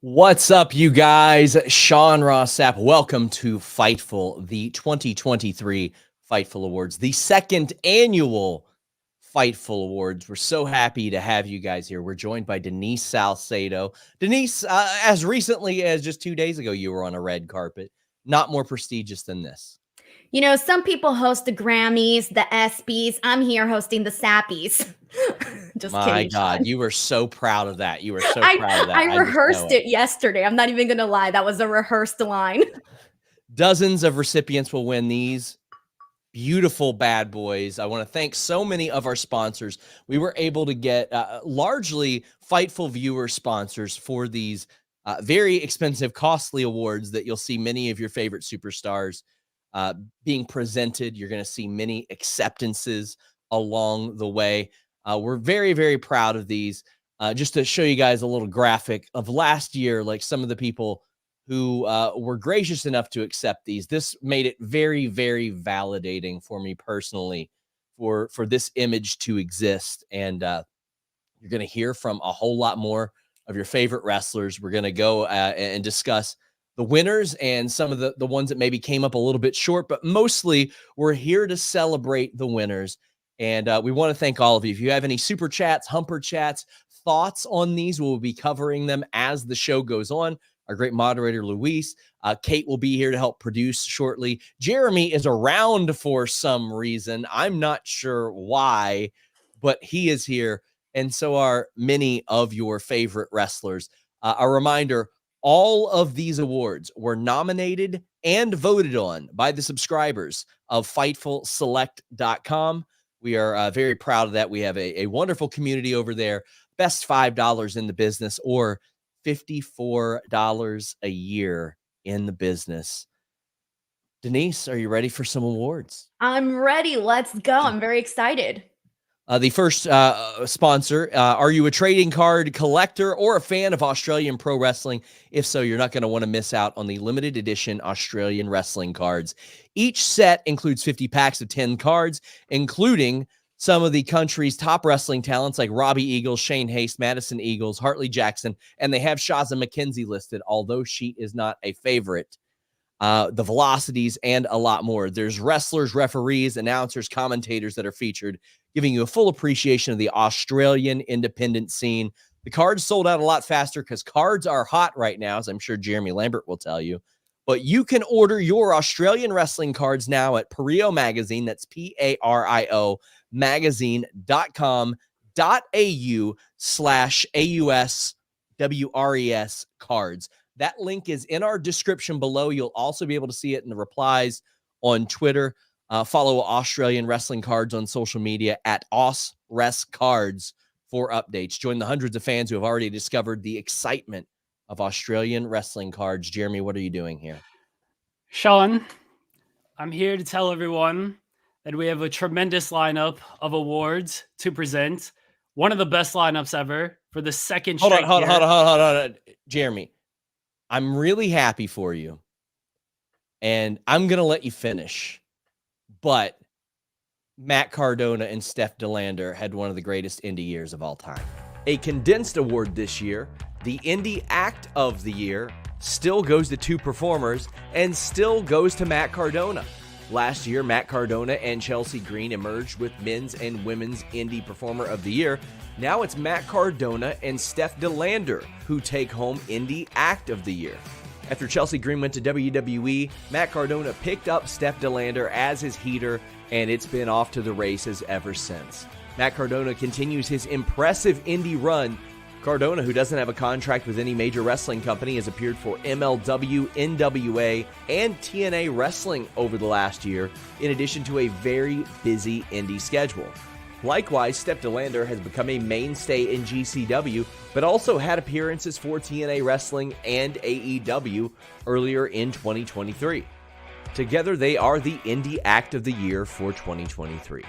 What's up, you guys? Sean Ross Sapp. Welcome to Fightful, the 2023 Fightful Awards, the second annual Fightful Awards. We're so happy to have you guys here. We're joined by Denise Salcedo. Denise, as recently as just 2 days ago, you were on a red carpet. Not more prestigious than this. You know, some people host the Grammys, the ESPYs. I'm here hosting the Sappies. Just My kidding, God, Sean. you were so proud of that. You were so proud of that. I I just know rehearsed it. it yesterday. I'm not even going to lie. That was a rehearsed line. Dozens of recipients will win these beautiful bad boys. I want to thank so many of our sponsors. We were able to get largely Fightful viewer sponsors for these very expensive, costly awards that you'll see many of your favorite superstars being presented. You're going to see many acceptances along the way. We're very, very proud of these. Just to show you guys a little graphic of last year, like some of the people who were gracious enough to accept these. This made it very, very validating for me personally for this image to exist. And you're going to hear from a whole lot more of your favorite wrestlers. We're going to go and discuss the winners and some of the ones that maybe came up a little bit short, but mostly we're here to celebrate the winners. And we want to thank all of you. If you have any super chats, humper chats, thoughts on these, we'll be covering them as the show goes on. Our great moderator, Luis. Kate will be here to help produce shortly. Jeremy is around for some reason. I'm not sure why, but he is here. And so are many of your favorite wrestlers. A reminder, all of these awards were nominated and voted on by the subscribers of FightfulSelect.com. We are very proud of that. We have a wonderful community over there. Best $5 in the business, or $54 a year in the business. Denise, are you ready for some awards? I'm ready. Let's go. I'm very excited. The first sponsor, are you a trading card collector or a fan of Australian pro wrestling? If so, you're not going to want to miss out on the limited edition Australian wrestling cards. Each set includes 50 packs of 10 cards, including some of the country's top wrestling talents like Robbie Eagles, Shane Haste, Madison Eagles, Hartley Jackson, and they have Shaza McKenzie listed, although she is not a favorite. The Velocities, and a lot more. There's wrestlers, referees, announcers, commentators that are featured, giving you a full appreciation of the Australian independent scene. The cards sold out a lot faster because cards are hot right now, as I'm sure Jeremy Lambert will tell you. But you can order your Australian wrestling cards now at Pario Magazine. That's PARIO magazine.com.au/AUSWRES cards. That link is in our description below. You'll also be able to see it in the replies on Twitter. Follow Australian Wrestling Cards on social media at AusResCards for updates. Join the hundreds of fans who have already discovered the excitement of Australian wrestling cards. Jeremy, what are you doing here? Sean, I'm here to tell everyone that we have a tremendous lineup of awards to present. One of the best lineups ever for the second straight year. Hold on. Jeremy, I'm really happy for you, and I'm going to let you finish. But Matt Cardona and Steph DeLander had one of the greatest indie years of all time. A condensed award this year, the Indie Act of the Year, still goes to two performers and still goes to Matt Cardona. Last year, Matt Cardona and Chelsea Green emerged with Men's and Women's Indie Performer of the Year. Now it's Matt Cardona and Steph DeLander who take home Indie Act of the Year. After Chelsea Green went to WWE, Matt Cardona picked up Steph DeLander as his heater, and it's been off to the races ever since. Matt Cardona continues his impressive indie run. Cardona, who doesn't have a contract with any major wrestling company, has appeared for MLW, NWA, and TNA Wrestling over the last year, in addition to a very busy indie schedule. Likewise, Steph DeLander has become a mainstay in GCW, but also had appearances for TNA Wrestling and AEW earlier in 2023. Together, they are the Indie Act of the Year for 2023.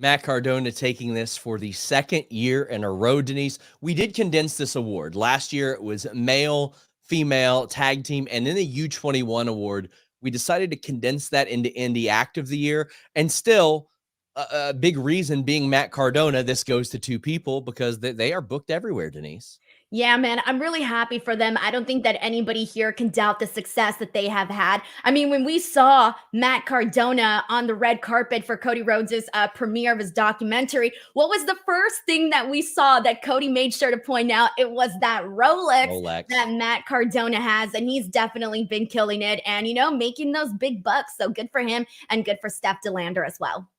Matt Cardona taking this for the second year in a row, Denise. We did condense this award. Last year, it was male, female, tag team, and then the U21 award. We decided to condense that into Indie Act of the Year, and still a big reason being Matt Cardona. This goes to two people because they are booked everywhere, Denise. Yeah, man, I'm really happy for them. I don't think that anybody here can doubt the success that they have had. I mean, when we saw Matt Cardona on the red carpet for Cody Rhodes' premiere of his documentary, what was the first thing that we saw that Cody made sure to point out? It was that Rolex that Matt Cardona has, and he's definitely been killing it and, making those big bucks. So good for him and good for Steph DeLander as well.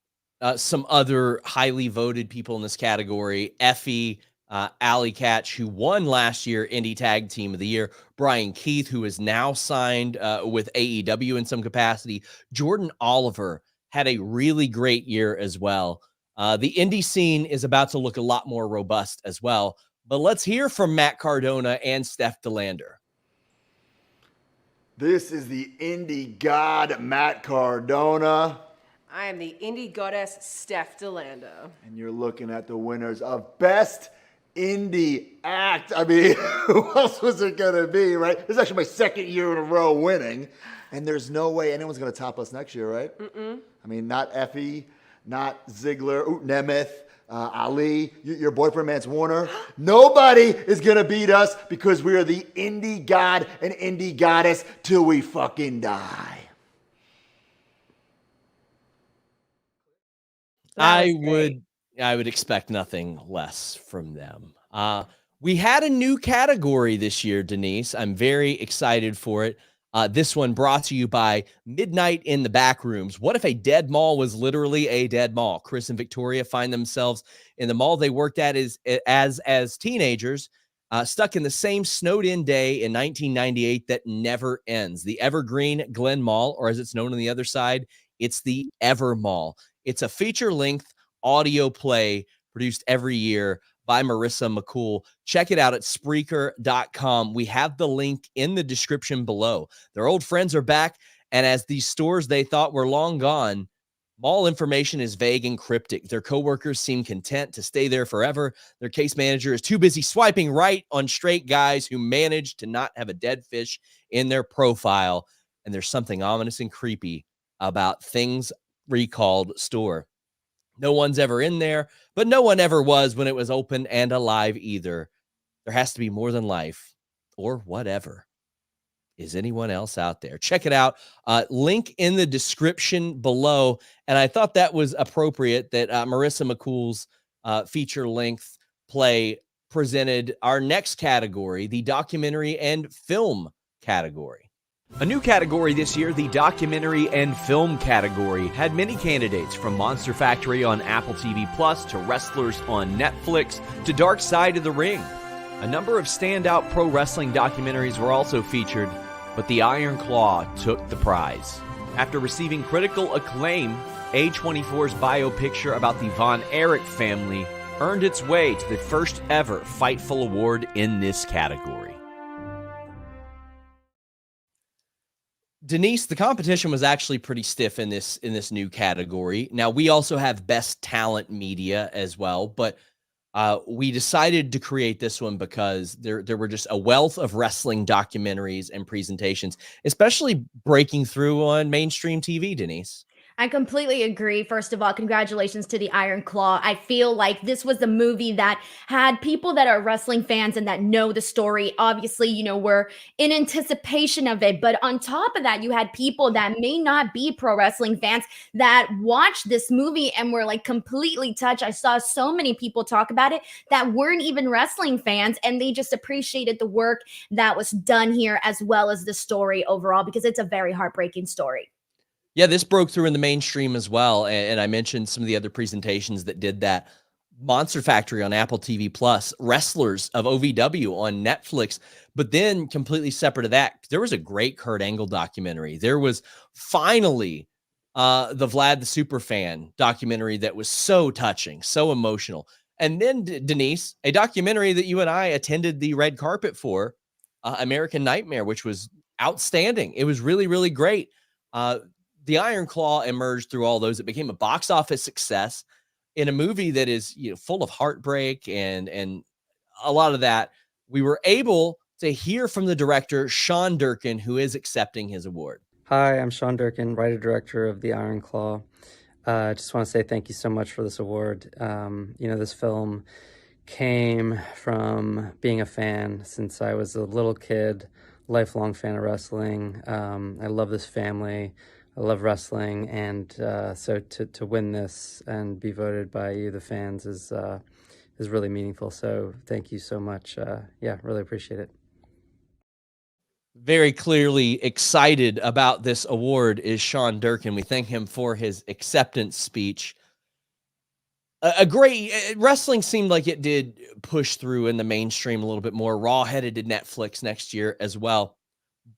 Some other highly voted people in this category: Effie, Allie Catch, who won last year Indie Tag Team of the Year; Brian Keith, who is now signed with AEW in some capacity; Jordan Oliver had a really great year as well. The indie scene is about to look a lot more robust as well. But let's hear from Matt Cardona and Steph DeLander. This is the indie god, Matt Cardona. I am the indie goddess, Steph DeLander. And you're looking at the winners of Best Indie Act. I mean, who else was it going to be, right? This is actually my second year in a row winning. And there's no way anyone's going to top us next year, right? Mm-mm. I mean, not Effie, not Ziggler, Nemeth, Ali, your boyfriend, Mance Warner. Nobody is going to beat us because we are the indie god and indie goddess till we fucking die. I would expect nothing less from them. We had a new category this year, Denise. I'm very excited for it. This one brought to you by Midnight in the Backrooms. What if a dead mall was literally a dead mall? Chris and Victoria find themselves in the mall they worked at as teenagers, stuck in the same snowed-in day in 1998 that never ends. The Evergreen Glen Mall, or as it's known on the other side, it's the EverMall. It's a feature-length audio play produced every year by Marissa McCool. Check it out at Spreaker.com. We have the link in the description below. Their old friends are back, and as these stores they thought were long gone, mall information is vague and cryptic. Their coworkers seem content to stay there forever. Their case manager is too busy swiping right on straight guys who manage to not have a dead fish in their profile. And there's something ominous and creepy about Things Recalled store. No one's ever in there, but no one ever was when it was open and alive either. There has to be more than life or whatever. Is anyone else out there? Check it out. Link in the description below. And I thought that was appropriate that Marissa McCool's feature-length play presented our next category, the documentary and film category. A new category this year, the documentary and film category, had many candidates from Monster Factory on Apple TV Plus to Wrestlers on Netflix to Dark Side of the Ring. A number of standout pro wrestling documentaries were also featured, but the Iron Claw took the prize. After receiving critical acclaim, A24's biopicture about the Von Erich family earned its way to the first ever Fightful Award in this category. Denise, the competition was actually pretty stiff in this new category. Now, we also have Best Talent Media as well, but we decided to create this one because there were just a wealth of wrestling documentaries and presentations, especially breaking through on mainstream TV, Denise. I completely agree. First of all, congratulations to the Iron Claw. I feel like this was a movie that had people that are wrestling fans and that know the story. Obviously, we're in anticipation of it. But on top of that, you had people that may not be pro wrestling fans that watched this movie and were like completely touched. I saw so many people talk about it that weren't even wrestling fans, and they just appreciated the work that was done here as well as the story overall, because it's a very heartbreaking story. Yeah, this broke through in the mainstream as well. And I mentioned some of the other presentations that did that. Monster Factory on Apple TV Plus, Wrestlers of OVW on Netflix. But then completely separate of that, there was a great Kurt Angle documentary. There was finally the Vlad the Superfan documentary that was so touching, so emotional. And then, Denise, a documentary that you and I attended the red carpet for, American Nightmare, which was outstanding. It was really, really great. The Iron Claw emerged through all those. It became a box office success in a movie that is full of heartbreak and a lot of that. We were able to hear from the director, Sean Durkin, who is accepting his award. Hi, I'm Sean Durkin, writer-director of The Iron Claw. I just want to say thank you so much for this award. This film came from being a fan since I was a little kid, lifelong fan of wrestling. I love this family. I love wrestling. And so to win this and be voted by you, the fans, is really meaningful. So thank you so much. Really appreciate it. Very clearly excited about this award is Sean Durkin. We thank him for his acceptance speech. A great wrestling seemed like it did push through in the mainstream a little bit more. Raw headed to Netflix next year as well.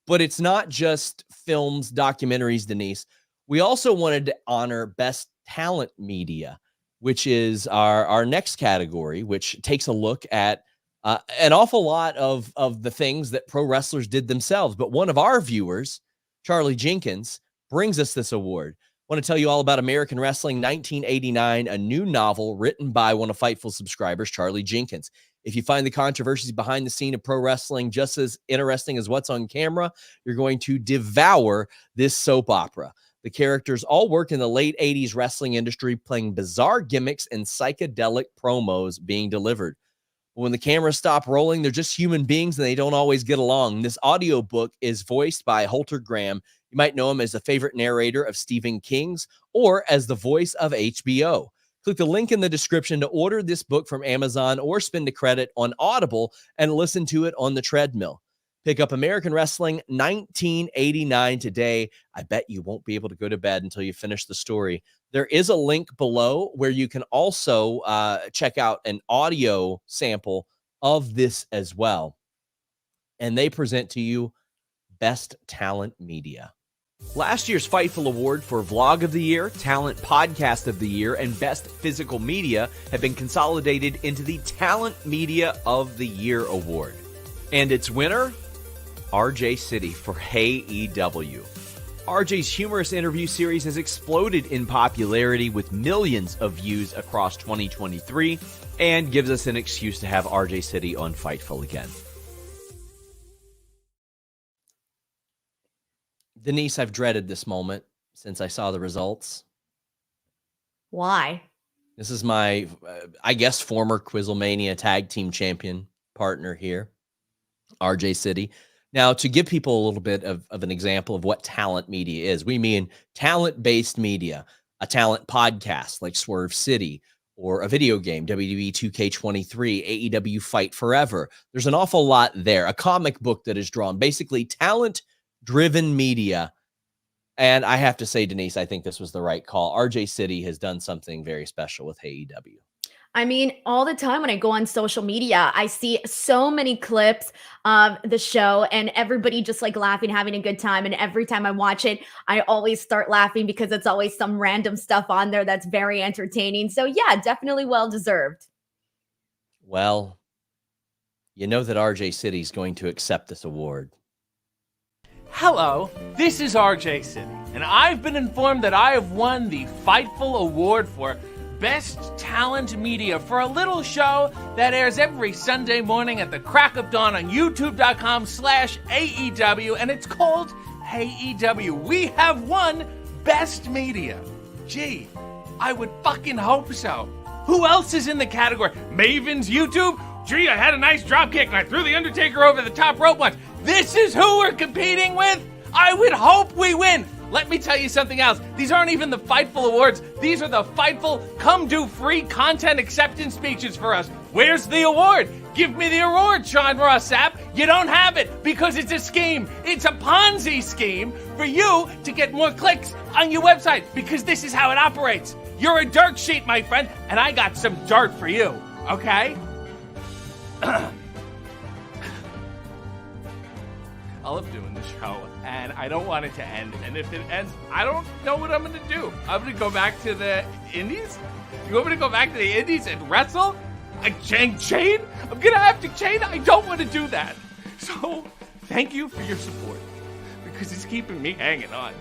But it's not just films, documentaries, Denise. We also wanted to honor Best Talent Media, which is our next category, which takes a look at an awful lot of the things that pro wrestlers did themselves. But one of our viewers, Charlie Jenkins, brings us this award. I want to tell you all about American Wrestling 1989, a new novel written by one of Fightful subscribers, Charlie Jenkins. If you find the controversies behind the scene of pro wrestling just as interesting as what's on camera, you're going to devour this soap opera. The characters all work in the late 80s wrestling industry, playing bizarre gimmicks and psychedelic promos being delivered. When the cameras stop rolling, they're just human beings and they don't always get along. This audiobook is voiced by Holter Graham. You might know him as the favorite narrator of Stephen King's or as the voice of HBO. Click the link in the description to order this book from Amazon or spend a credit on Audible and listen to it on the treadmill. Pick up American Wrestling 1989 today. I bet you won't be able to go to bed until you finish the story. There is a link below where you can also check out an audio sample of this as well. And they present to you Best Talent Media. Last year's Fightful Award for Vlog of the Year, Talent Podcast of the Year, and Best Physical Media have been consolidated into the Talent Media of the Year Award. And its winner, RJ City for Hey EW. RJ's humorous interview series has exploded in popularity with millions of views across 2023 and gives us an excuse to have RJ City on Fightful again. Denise, I've dreaded this moment since I saw the results. Why? This is my, I guess, former Quizlemania tag team champion partner here, RJ City. Now, to give people a little bit of an example of what talent media is, we mean talent-based media, a talent podcast like Swerve City, or a video game, WWE 2K23, AEW Fight Forever. There's an awful lot there. A comic book that is drawn, basically talent-driven media. And I have to say, Denise, I think this was the right call. RJ City has done something very special with AEW. I mean, all the time when I go on social media, I see so many clips of the show and everybody just like laughing, having a good time. And every time I watch it, I always start laughing because it's always some random stuff on there that's very entertaining. So yeah, definitely well deserved. Well, you know that RJ City is going to accept this award. Hello, this is RJ City, and I've been informed that I have won the Fightful Award for Best Talent Media for a little show that airs every Sunday morning at the crack of dawn on youtube.com/AEW, and it's called Hey EW. We have won Best Media. Gee, I would fucking hope so. Who else is in the category? Maven's YouTube? Gee, I had a nice drop kick and I threw the Undertaker over the top rope once. This is who we're competing with? I would hope we win. Let me tell you something else. These aren't even the Fightful Awards. These are the Fightful Come Do Free Content Acceptance Speeches for us. Where's the award? Give me the award, Sean Ross Sapp. You don't have it because it's a scheme. It's a Ponzi scheme for you to get more clicks on your website because this is how it operates. You're a dirt sheet, my friend, and I got some dirt for you, okay? I love doing the show, and I don't want it to end. And if it ends, I don't know what I'm going to do. I'm going to go back to the Indies? You want me to go back to the Indies and wrestle? Chain? I'm going to have to chain? I don't want to do that. So, thank you for your support, because it's keeping me hanging on.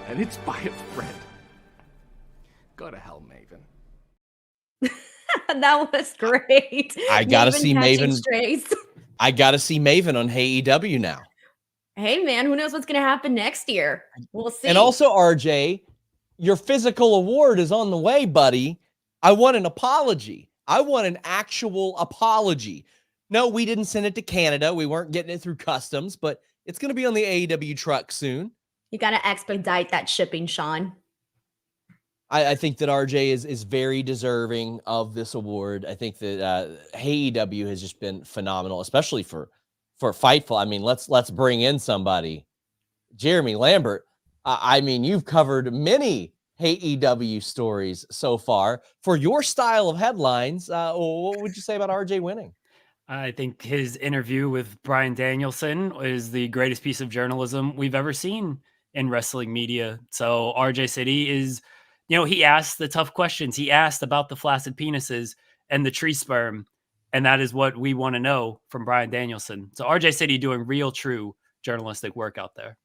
And it's by a friend. Go to hell, Maven. That was great. I got to see Maven. Strays. I got to see Maven on Hey EW now. Hey, man, who knows what's going to happen next year? We'll see. And also, RJ, your physical award is on the way, buddy. I want an apology. I want an actual apology. No, we didn't send it to Canada. We weren't getting it through customs, but it's going to be on the AEW truck soon. You got to expedite that shipping, Sean. I think that RJ is very deserving of this award. I think that AEW has just been phenomenal, especially for Fightful. I mean, let's bring in somebody. Jeremy Lambert. I mean, you've covered many AEW stories so far. For your style of headlines, what would you say about RJ winning? I think his interview with Bryan Danielson is the greatest piece of journalism we've ever seen in wrestling media. So RJ City is, he asked the tough questions. He asked about the flaccid penises and the tree sperm. And that is what we want to know from Bryan Danielson. So RJ City doing real, true journalistic work out there.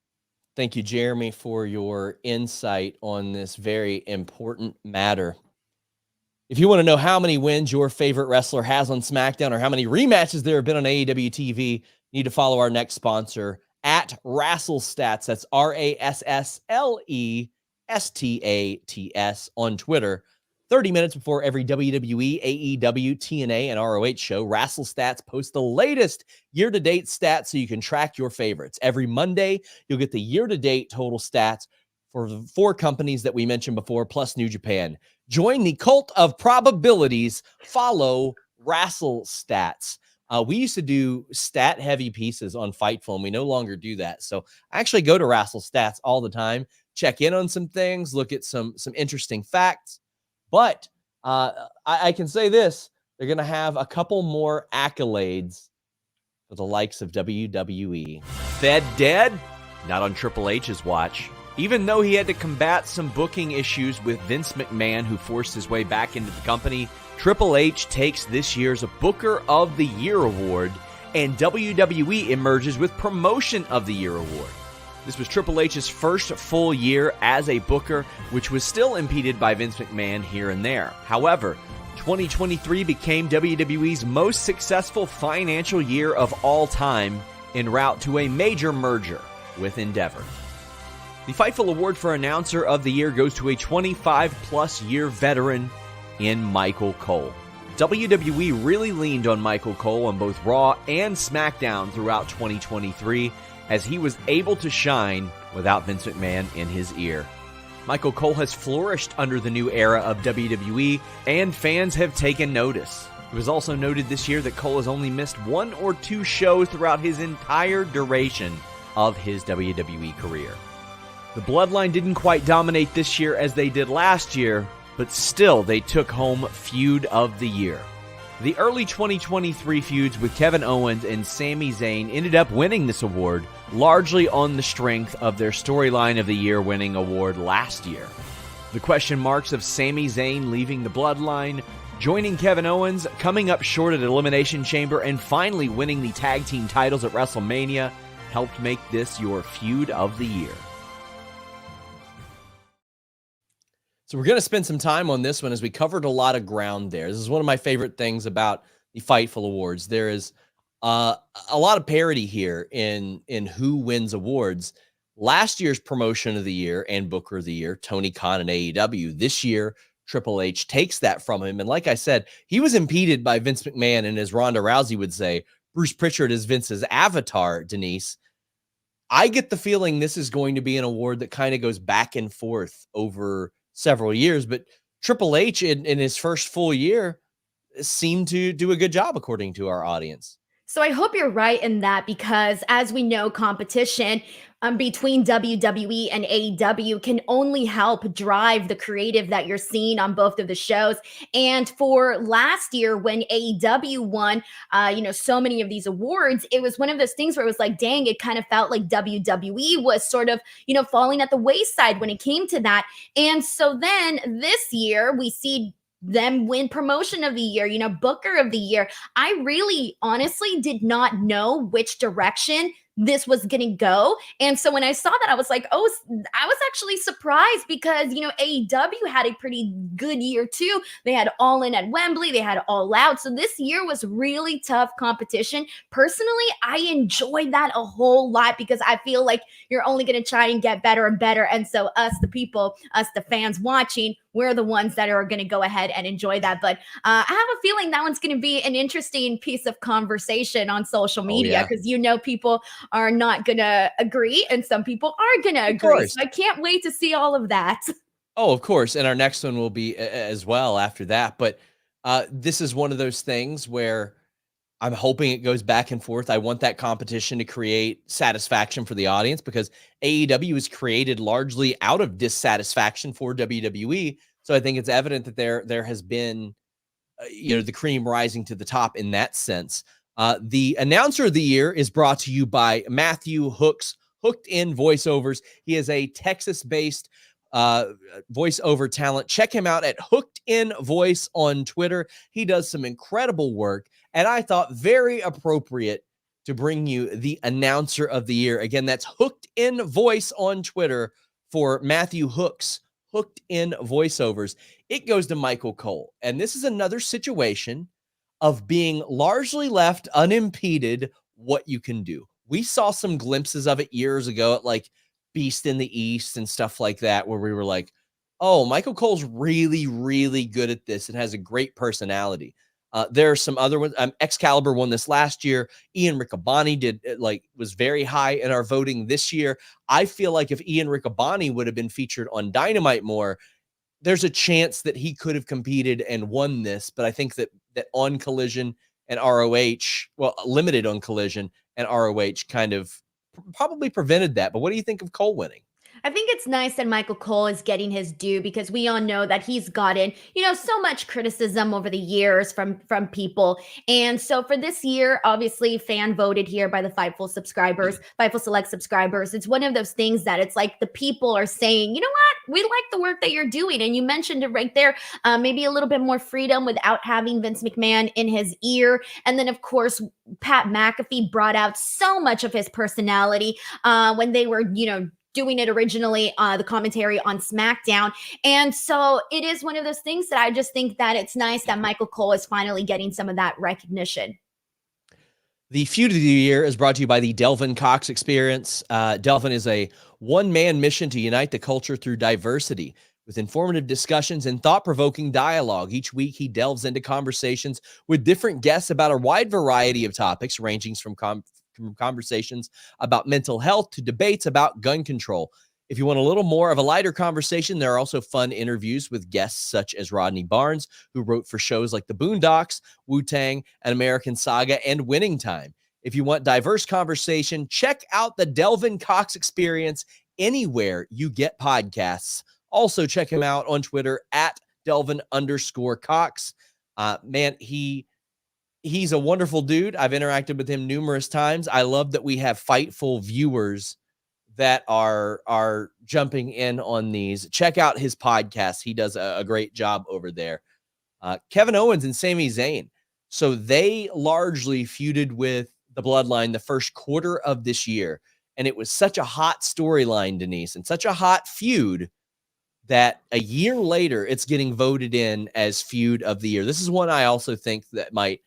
Thank you, Jeremy, for your insight on this very important matter. If you want to know how many wins your favorite wrestler has on SmackDown or how many rematches there have been on AEW TV, you need to follow our next sponsor at RassleStats. That's RassleStats on Twitter. 30 minutes before every WWE, AEW, TNA, and ROH show, RassleStats posts the latest year-to-date stats so you can track your favorites. Every Monday, you'll get the year-to-date total stats for the 4 companies that we mentioned before, plus New Japan. Join the cult of probabilities. Follow RassleStats. We used to do stat-heavy pieces on Fightful, and we no longer do that. So I actually go to RassleStats all the time, check in on some things, look at some interesting facts. But I can say this, they're going to have a couple more accolades for the likes of WWE. Fed dead? Not on Triple H's watch. Even though he had to combat some booking issues with Vince McMahon, who forced his way back into the company, Triple H takes this year's Booker of the Year award, and WWE emerges with Promotion of the Year award. This was Triple H's first full year as a booker, which was still impeded by Vince McMahon here and there. However, 2023 became WWE's most successful financial year of all time, en route to a major merger with Endeavor. The Fightful Award for Announcer of the Year goes to a 25-plus year veteran in Michael Cole. WWE really leaned on Michael Cole on both Raw and SmackDown throughout 2023, as he was able to shine without Vince McMahon in his ear. Michael Cole has flourished under the new era of WWE, and fans have taken notice. It was also noted this year that Cole has only missed 1 or 2 shows throughout his entire duration of his WWE career. The Bloodline didn't quite dominate this year as they did last year, but still they took home Feud of the Year. The early 2023 feuds with Kevin Owens and Sami Zayn ended up winning this award, largely on the strength of their Storyline of the Year winning award last year. The question marks of Sami Zayn leaving the Bloodline, joining Kevin Owens, coming up short at Elimination Chamber, and finally winning the tag team titles at WrestleMania helped make this your Feud of the Year. So we're going to spend some time on this one as we covered a lot of ground there. This is one of my favorite things about the Fightful Awards. There is a lot of parity here in who wins awards. Last year's Promotion of the Year and Booker of the Year, Tony Khan and AEW. This year, Triple H takes that from him. And like I said, he was impeded by Vince McMahon. And as Ronda Rousey would say, Bruce Pritchard is Vince's avatar, Denise. I get the feeling this is going to be an award that kind of goes back and forth over several years, but Triple H in his first full year seemed to do a good job according to our audience. So I hope you're right in that, because as we know, competition between WWE and AEW can only help drive the creative that you're seeing on both of the shows. And for last year, when AEW won, so many of these awards, it was one of those things where it was like, dang, it kind of felt like WWE was sort of, falling at the wayside when it came to that. And so then this year we see them win Promotion of the Year, Booker of the Year. I really honestly did not know which direction this was going to go. And so when I saw that, I was like, oh, I was actually surprised because, AEW had a pretty good year too. They had All In at Wembley, they had All Out. So this year was really tough competition. Personally, I enjoyed that a whole lot because I feel like you're only going to try and get better and better. And so us, the people, us, the fans watching, we're the ones that are going to go ahead and enjoy that. But I have a feeling that one's going to be an interesting piece of conversation on social media because people are not going to agree and some people are going to agree. So I can't wait to see all of that. Oh, of course. And our next one will be as well after that. But this is one of those things where I'm hoping it goes back and forth. I want that competition to create satisfaction for the audience because AEW is created largely out of dissatisfaction for WWE. So I think it's evident that there has been, the cream rising to the top in that sense. The announcer of the year is brought to you by Matthew Hook's Hooked In Voiceovers. He is a Texas-based voiceover talent. Check him out at Hooked In Voice on Twitter. He does some incredible work, and I thought very appropriate to bring you the announcer of the year. Again, that's Hooked In Voice on Twitter for Matthew Hook's Hooked In Voiceovers. It goes to Michael Cole, and this is another situation of being largely left unimpeded what you can do. We saw some glimpses of it years ago at like Beast in the East and stuff like that, where we were like, oh, Michael Cole's really, really good at this and has a great personality. There are some other ones. Excalibur won this last year. Ian Riccaboni was very high in our voting this year. I feel like if Ian Riccaboni would have been featured on Dynamite more, there's a chance that he could have competed and won this. But I think that on Collision and ROH, limited on Collision and ROH kind of probably prevented that. But what do you think of Cole winning? I think it's nice that Michael Cole is getting his due because we all know that he's gotten, so much criticism over the years from people. And so for this year, obviously fan voted here by the Fightful Select subscribers. It's one of those things that it's like the people are saying, you know what? We like the work that you're doing. And you mentioned it right there. Maybe a little bit more freedom without having Vince McMahon in his ear. And then of course, Pat McAfee brought out so much of his personality when they were, doing it originally, the commentary on SmackDown. And so it is one of those things that I just think that it's nice that Michael Cole is finally getting some of that recognition. The Feud of the Year is brought to you by the Delvin Cox Experience. Delvin is a one-man mission to unite the culture through diversity with informative discussions and thought-provoking dialogue. Each week, he delves into conversations with different guests about a wide variety of topics, ranging from conversations about mental health to debates about gun control. If you want a little more of a lighter conversation, there are also fun interviews with guests such as Rodney Barnes, who wrote for shows like The Boondocks, Wu-Tang, An American Saga, and Winning Time. If you want diverse conversation, check out the Delvin Cox Experience anywhere you get podcasts. Also, check him out on Twitter at Delvin_Cox. He's a wonderful dude. I've interacted with him numerous times. I love that we have Fightful viewers that are jumping in on these. Check out his podcast. He does a great job over there. Kevin Owens and Sami Zayn. So they largely feuded with the Bloodline the first quarter of this year. And it was such a hot storyline, Denise, and such a hot feud that a year later, it's getting voted in as Feud of the Year. This is one I also think that might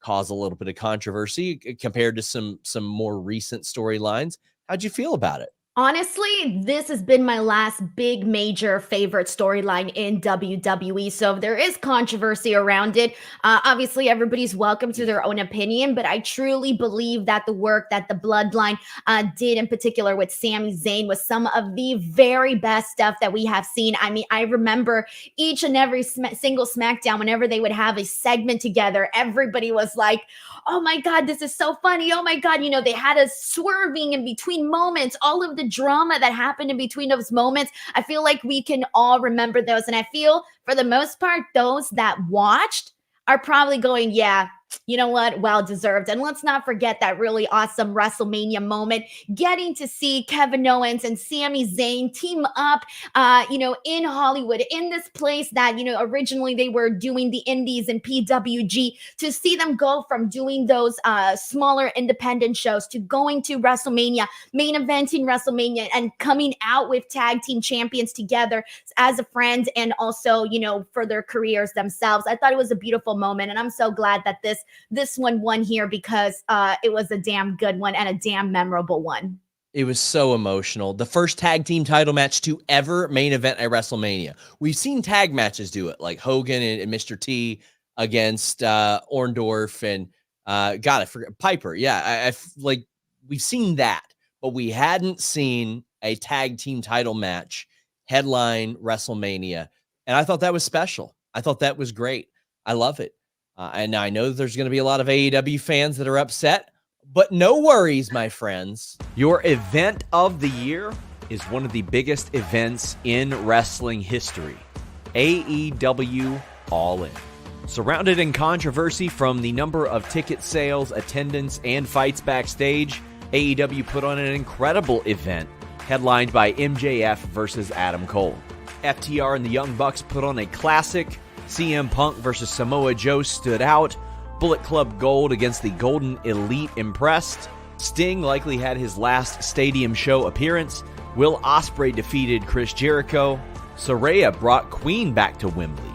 cause a little bit of controversy compared to some more recent storylines. How'd you feel about it? Honestly, this has been my last big major favorite storyline in WWE. So there is controversy around it. Obviously, everybody's welcome to their own opinion, but I truly believe that the work that the Bloodline did in particular with Sami Zayn was some of the very best stuff that we have seen. I mean, I remember each and every single SmackDown, whenever they would have a segment together, everybody was like, oh my God, this is so funny. Oh my God, they had us swerving in between moments, all of the drama that happened in between those moments. I feel like we can all remember those. And I feel for the most part, those that watched are probably going, yeah, you know what? Well deserved. And let's not forget that really awesome WrestleMania moment, getting to see Kevin Owens and Sami Zayn team up, in Hollywood, in this place that, originally they were doing the indies and PWG, to see them go from doing those smaller independent shows to going to WrestleMania, main eventing WrestleMania, and coming out with tag team champions together as a friend, and also, for their careers themselves. I thought it was a beautiful moment, and I'm so glad that this one won here, because it was a damn good one and a damn memorable one. It was so emotional. The first tag team title match to ever main event at WrestleMania. We've seen tag matches do it, like Hogan and Mr. T against Orndorff and I forget Piper. Yeah, like we've seen that, but we hadn't seen a tag team title match headline WrestleMania, and I thought that was special. I thought that was great. I love it. And I know there's going to be a lot of AEW fans that are upset, but no worries, my friends. Your event of the year is one of the biggest events in wrestling history. AEW All In. Surrounded in controversy from the number of ticket sales, attendance, and fights backstage, AEW put on an incredible event headlined by MJF versus Adam Cole. FTR and the Young Bucks put on a classic. CM Punk versus Samoa Joe stood out. Bullet Club Gold against the Golden Elite impressed. Sting likely had his last stadium show appearance. Will Ospreay defeated Chris Jericho. Saraya brought Queen back to Wembley.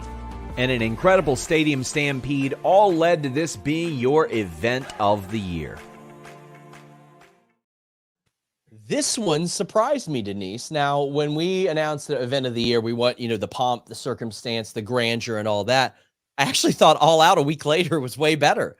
And an incredible stadium stampede all led to this being your event of the year. This one surprised me, Denise. Now, when we announced the event of the year, we want, the pomp, the circumstance, the grandeur, and all that. I actually thought All Out a week later was way better.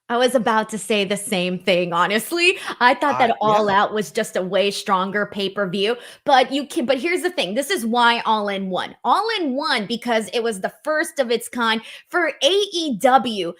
I was about to say the same thing, honestly. I thought that All Out was just a way stronger pay-per-view, but here's the thing. This is why All In won. All In won because it was the first of its kind for AEW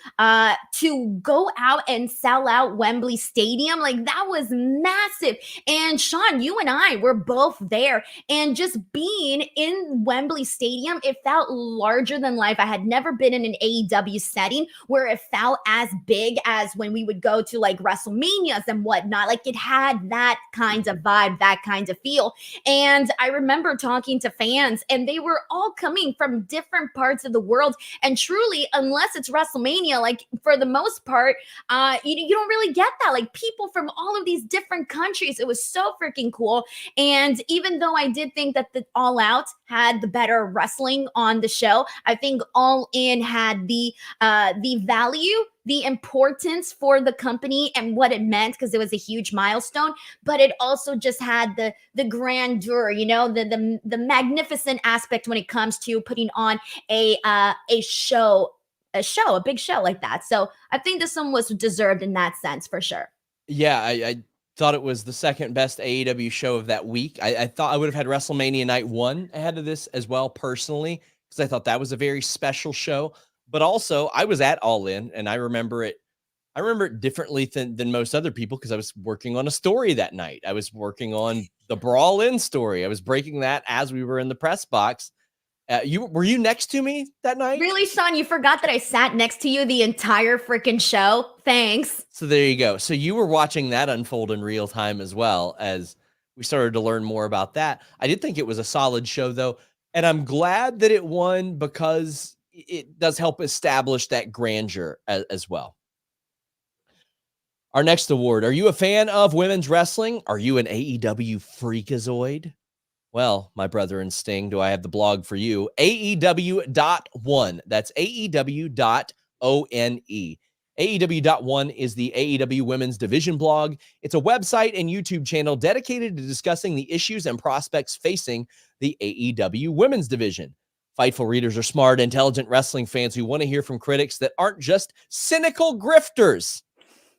to go out and sell out Wembley Stadium. Like, that was massive. And Sean, you and I were both there, and just being in Wembley Stadium, it felt larger than life. I had never been in an AEW setting where it felt as big as when we would go to like WrestleManias and whatnot. Like, it had that kind of vibe, that kind of feel. And I remember talking to fans, and they were all coming from different parts of the world. And truly, unless it's WrestleMania, like for the most part, you don't really get that. Like, people from all of these different countries. It was so freaking cool. And even though I did think that the All Out had the better wrestling on the show, I think All In had the value, the importance for the company and what it meant, because it was a huge milestone, but it also just had the grandeur, the magnificent aspect when it comes to putting on a big show like that. So I think this one was deserved in that sense, for sure. Yeah, I thought it was the second best AEW show of that week. I thought I would have had WrestleMania Night 1 ahead of this as well, personally, because I thought that was a very special show. But also, I was at All In, and I remember it differently than most other people, because I was working on a story that night. I was working on the Brawl In story. I was breaking that as we were in the press box. Were you next to me that night? Really, Sean? You forgot that I sat next to you the entire freaking show? Thanks. So there you go. So you were watching that unfold in real time as well, as we started to learn more about that. I did think it was a solid show, though, and I'm glad that it won, because it does help establish that grandeur as well. Our next award. Are you a fan of women's wrestling? Are you an AEW freakazoid? Well, my brother in Sting, do I have the blog for you? AEW.one. That's AEW.one. AEW.one is the AEW Women's Division blog. It's a website and YouTube channel dedicated to discussing the issues and prospects facing the AEW Women's Division. Fightful readers are smart, intelligent wrestling fans who want to hear from critics that aren't just cynical grifters.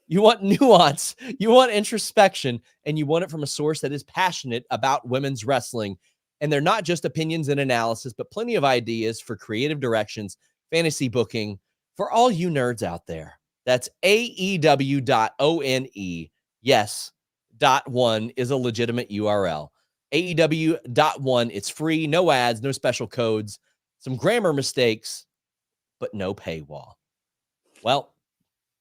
You want nuance, you want introspection, and you want it from a source that is passionate about women's wrestling. And they're not just opinions and analysis, but plenty of ideas for creative directions, fantasy booking, for all you nerds out there. That's AEW.one. Yes, .one is a legitimate URL. AEW.one. It's free, no ads, no special codes, some grammar mistakes, but no paywall. Well,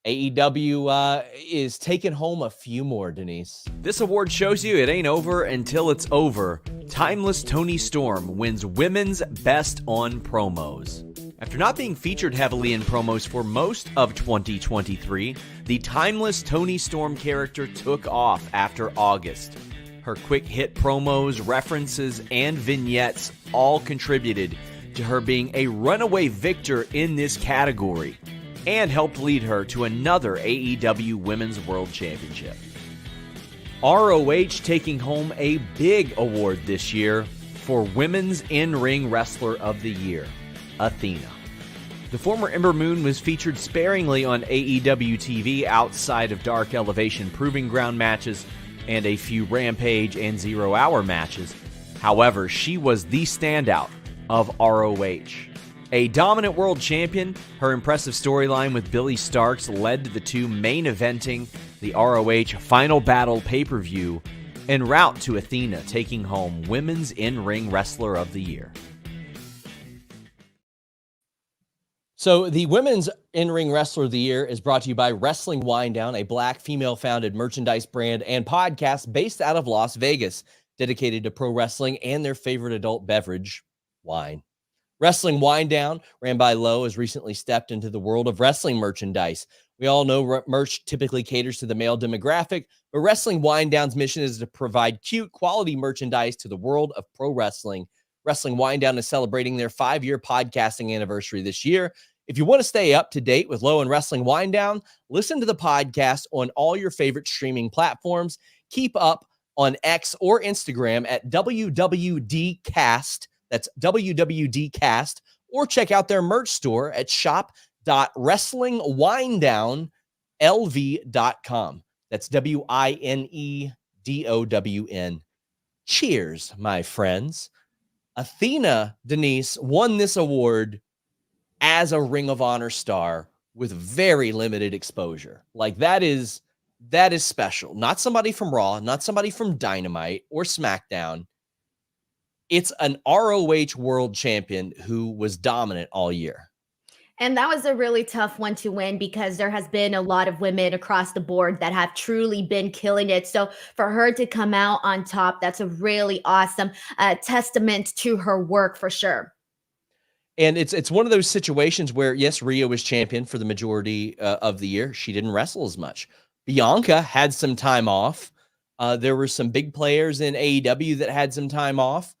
AEW is taking home a few more, Denise. This award shows you it ain't over until it's over. Timeless Toni Storm wins Women's Best on Promos. After not being featured heavily in promos for most of 2023, the timeless Toni Storm character took off after August. Her quick hit promos, references, and vignettes all contributed to her being a runaway victor in this category and helped lead her to another AEW Women's World Championship. ROH taking home a big award this year for Women's In-Ring Wrestler of the Year, Athena. The former Ember Moon was featured sparingly on AEW TV outside of Dark Elevation Proving Ground matches and a few Rampage and 0 Hour matches. However, she was the standout of ROH. A dominant world champion, her impressive storyline with Billy Starks led to the two main eventing the ROH Final Battle pay-per-view en route to Athena taking home Women's In-Ring Wrestler of the Year. So the Women's In-Ring Wrestler of the Year is brought to you by Wrestling Wine Down, a Black female-founded merchandise brand and podcast based out of Las Vegas, dedicated to pro wrestling and their favorite adult beverage, wine. Wrestling Wine Down, ran by Lowe, has recently stepped into the world of wrestling merchandise. We all know merch typically caters to the male demographic, but Wrestling Wine Down's mission is to provide cute, quality merchandise to the world of pro wrestling. Wrestling Wine Down is celebrating their 5-year podcasting anniversary this year. If you want to stay up to date with Lowe and Wrestling Wine Down, listen to the podcast on all your favorite streaming platforms. Keep up on X or Instagram at WWDcast. That's WWDcast. Or check out their merch store at shop.wrestlingwinedownlv.com. That's WINEDOWN. Cheers, my friends. Athena, Denise, won this award as a Ring of Honor star with very limited exposure. Like that is special. Not somebody from Raw, not somebody from Dynamite or SmackDown. It's an ROH world champion who was dominant all year. And that was a really tough one to win because there has been a lot of women across the board that have truly been killing it. So for her to come out on top, that's a really awesome testament to her work for sure. And it's one of those situations where, yes, Rhea was champion for the majority of the year. She didn't wrestle as much. Bianca had some time off. There were some big players in AEW that had some time off.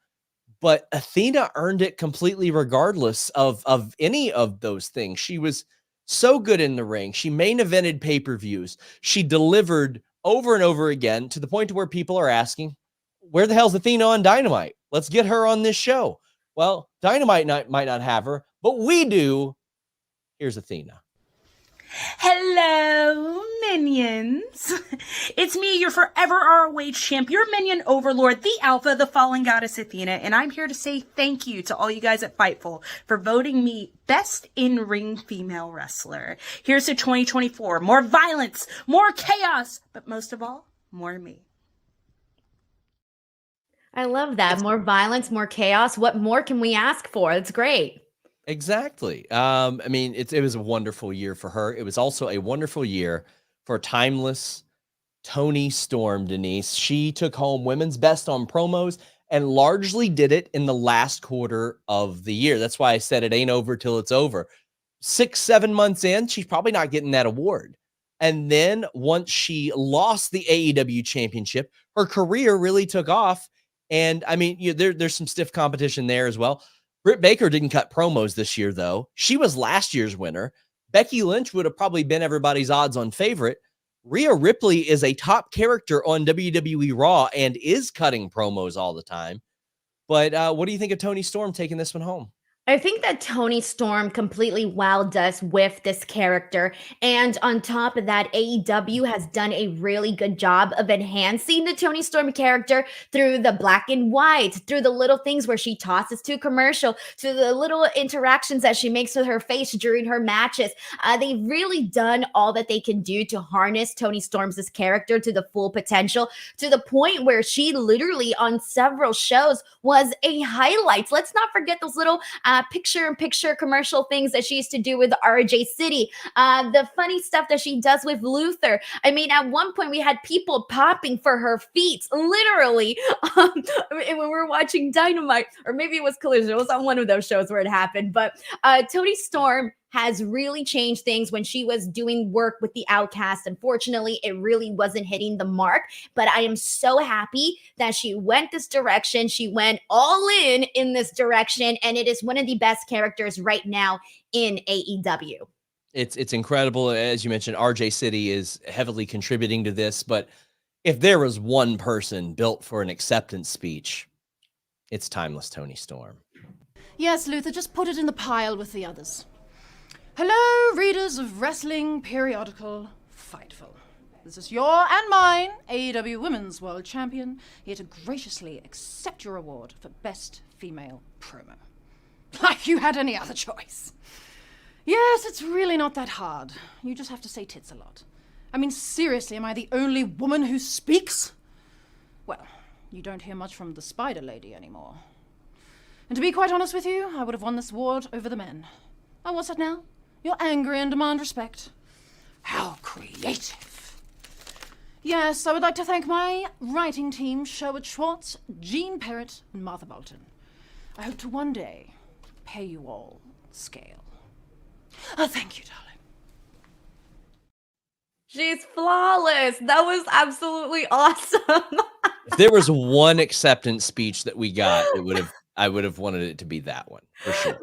But Athena earned it completely regardless of any of those things. She was so good in the ring. She main evented pay-per-views. She delivered over and over again to the point to where people are asking, where the hell's Athena on Dynamite? Let's get her on this show. Well, Dynamite might not have her, but we do. Here's Athena. Hello, minions. It's me, your forever ROH champ, your minion overlord, the Alpha, the fallen goddess Athena, and I'm here to say thank you to all you guys at Fightful for voting me Best In-Ring Female Wrestler. Here's to 2024. More violence, more chaos, but most of all, more me. I love that. More violence, more chaos. What more can we ask for? It's great. Exactly. I mean, it was a wonderful year for her. It was also a wonderful year for timeless Toni Storm, Denise. She took home Women's Best on Promos and largely did it in the last quarter of the year. That's why I said it ain't over till it's over. 6-7 months in, she's probably not getting that award. And then once she lost the AEW championship, her career really took off. And I mean, there's some stiff competition there as well. Britt Baker didn't cut promos this year, though. She was last year's winner. Becky Lynch would have probably been everybody's odds-on favorite. Rhea Ripley is a top character on WWE Raw and is cutting promos all the time. But what do you think of Toni Storm taking this one home? I think that Toni Storm completely wowed us with this character. And on top of that, AEW has done a really good job of enhancing the Toni Storm character through the black and white, through the little things where she tosses to commercial, to the little interactions that she makes with her face during her matches. They've really done all that they can do to harness Toni Storm's character to the full potential, to the point where she literally on several shows was a highlight. Let's not forget those little picture-in-picture commercial things that she used to do with RJ City, the funny stuff that she does with Luther. I mean, at one point we had people popping for her feet, literally, when we were watching Dynamite, or maybe it was Collision. It was on one of those shows where it happened. But Toni Storm has really changed things when she was doing work with the Outcast. Unfortunately, it really wasn't hitting the mark, but I am so happy that she went this direction. She went all in this direction, and it is one of the best characters right now in AEW. It's incredible. As you mentioned, RJ City is heavily contributing to this, but if there was one person built for an acceptance speech, it's timeless Toni Storm. Yes, Luther, just put it in the pile with the others. Hello, readers of wrestling periodical Fightful. This is your and mine, AEW Women's World Champion, here to graciously accept your award for Best Female Promo. Like you had any other choice. Yes, it's really not that hard. You just have to say tits a lot. I mean, seriously, am I the only woman who speaks? Well, you don't hear much from the Spider Lady anymore. And to be quite honest with you, I would have won this award over the men. Oh, what's that now? You're angry and demand respect. How creative. Yes, I would like to thank my writing team, Sherwood Schwartz, Jean Parrott, and Martha Bolton. I hope to one day pay you all scale. Oh, thank you, darling. She's flawless. That was absolutely awesome. If there was one acceptance speech that we got, I would have wanted it to be that one for sure.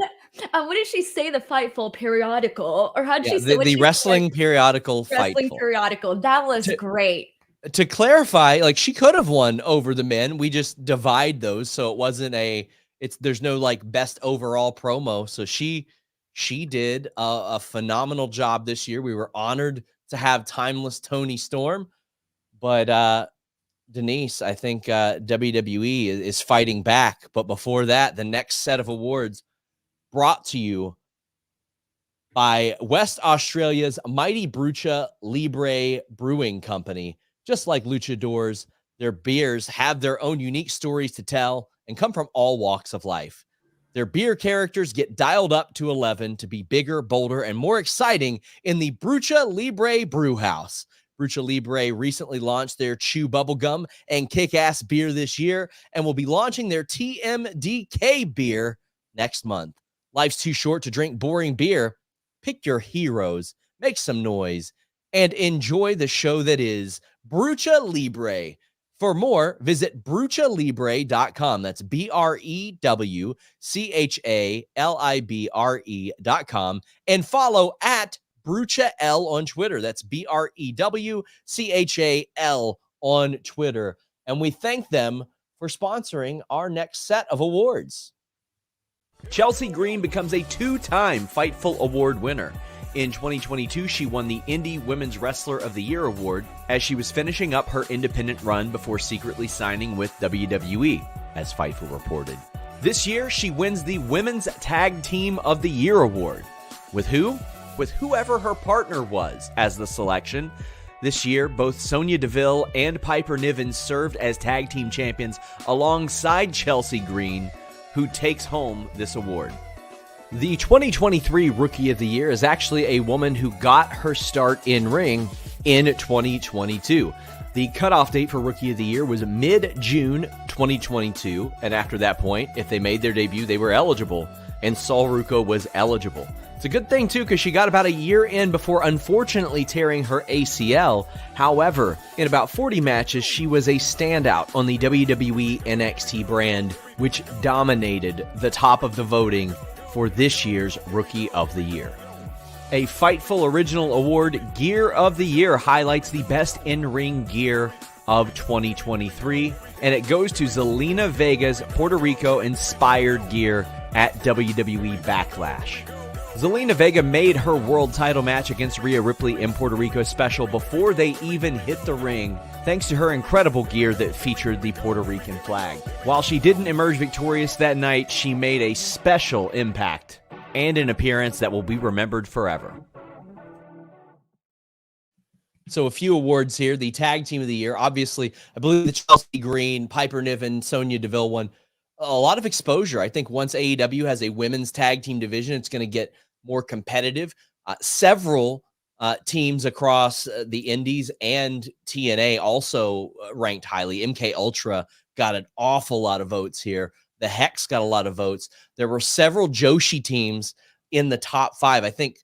What did she say? The Fightful periodical, or how did she say the wrestling periodical wrestling Fightful periodical? That was great. To clarify, like she could have won over the men. We just divide those, so it wasn't there's no like best overall promo. So she did a phenomenal job this year. We were honored to have timeless Toni Storm, but Denise, I think WWE is fighting back. But before that, the next set of awards brought to you by West Australia's mighty Brewcha Libre Brewing Company. Just like Luchadores, their beers have their own unique stories to tell and come from all walks of life. Their beer characters get dialed up to 11 to be bigger, bolder, and more exciting in the Brewcha Libre Brew House. Brewcha Libre recently launched their Chew Bubblegum and Kick-Ass beer this year and will be launching their TMDK beer next month. Life's too short to drink boring beer. Pick your heroes, make some noise, and enjoy the show that is Brewcha Libre. For more, visit brewchalibre.com. That's BREWCHALIBRE.com. And follow at BrewchaL on Twitter. That's BREWCHAL on Twitter. And we thank them for sponsoring our next set of awards. Chelsea Green becomes a two-time Fightful Award winner. In 2022, she won the Indie Women's Wrestler of the Year award as she was finishing up her independent run before secretly signing with WWE, as Fightful reported. This year, she wins the Women's Tag Team of the Year award. With who? With whoever her partner was as the selection. This year, both Sonya Deville and Piper Niven served as tag team champions alongside Chelsea Green, who takes home this award. The 2023 Rookie of the Year is actually a woman who got her start in ring in 2022. The cutoff date for Rookie of the Year was mid-June 2022, and after that point, if they made their debut, they were eligible, and Sol Ruco was eligible. It's a good thing, too, because she got about a year in before unfortunately tearing her ACL. However, in about 40 matches, she was a standout on the WWE NXT brand, which dominated the top of the voting for this year's Rookie of the Year. A Fightful Original Award Gear of the Year highlights the best in-ring gear of 2023, and it goes to Zelina Vega's Puerto Rico-inspired gear at WWE Backlash. Zelina Vega made her world title match against Rhea Ripley in Puerto Rico special before they even hit the ring, thanks to her incredible gear that featured the Puerto Rican flag. While she didn't emerge victorious that night, she made a special impact and an appearance that will be remembered forever. So a few awards here. The Tag Team of the Year, obviously, I believe the Chelsea Green, Piper Niven, Sonya Deville one. a lot of exposure. I think once AEW has a women's tag team division, it's going to get more competitive. Several teams across the indies and TNA also ranked highly. MK Ultra got an awful lot of votes here. The Hex got a lot of votes. There were several Joshi teams in the top 5. I think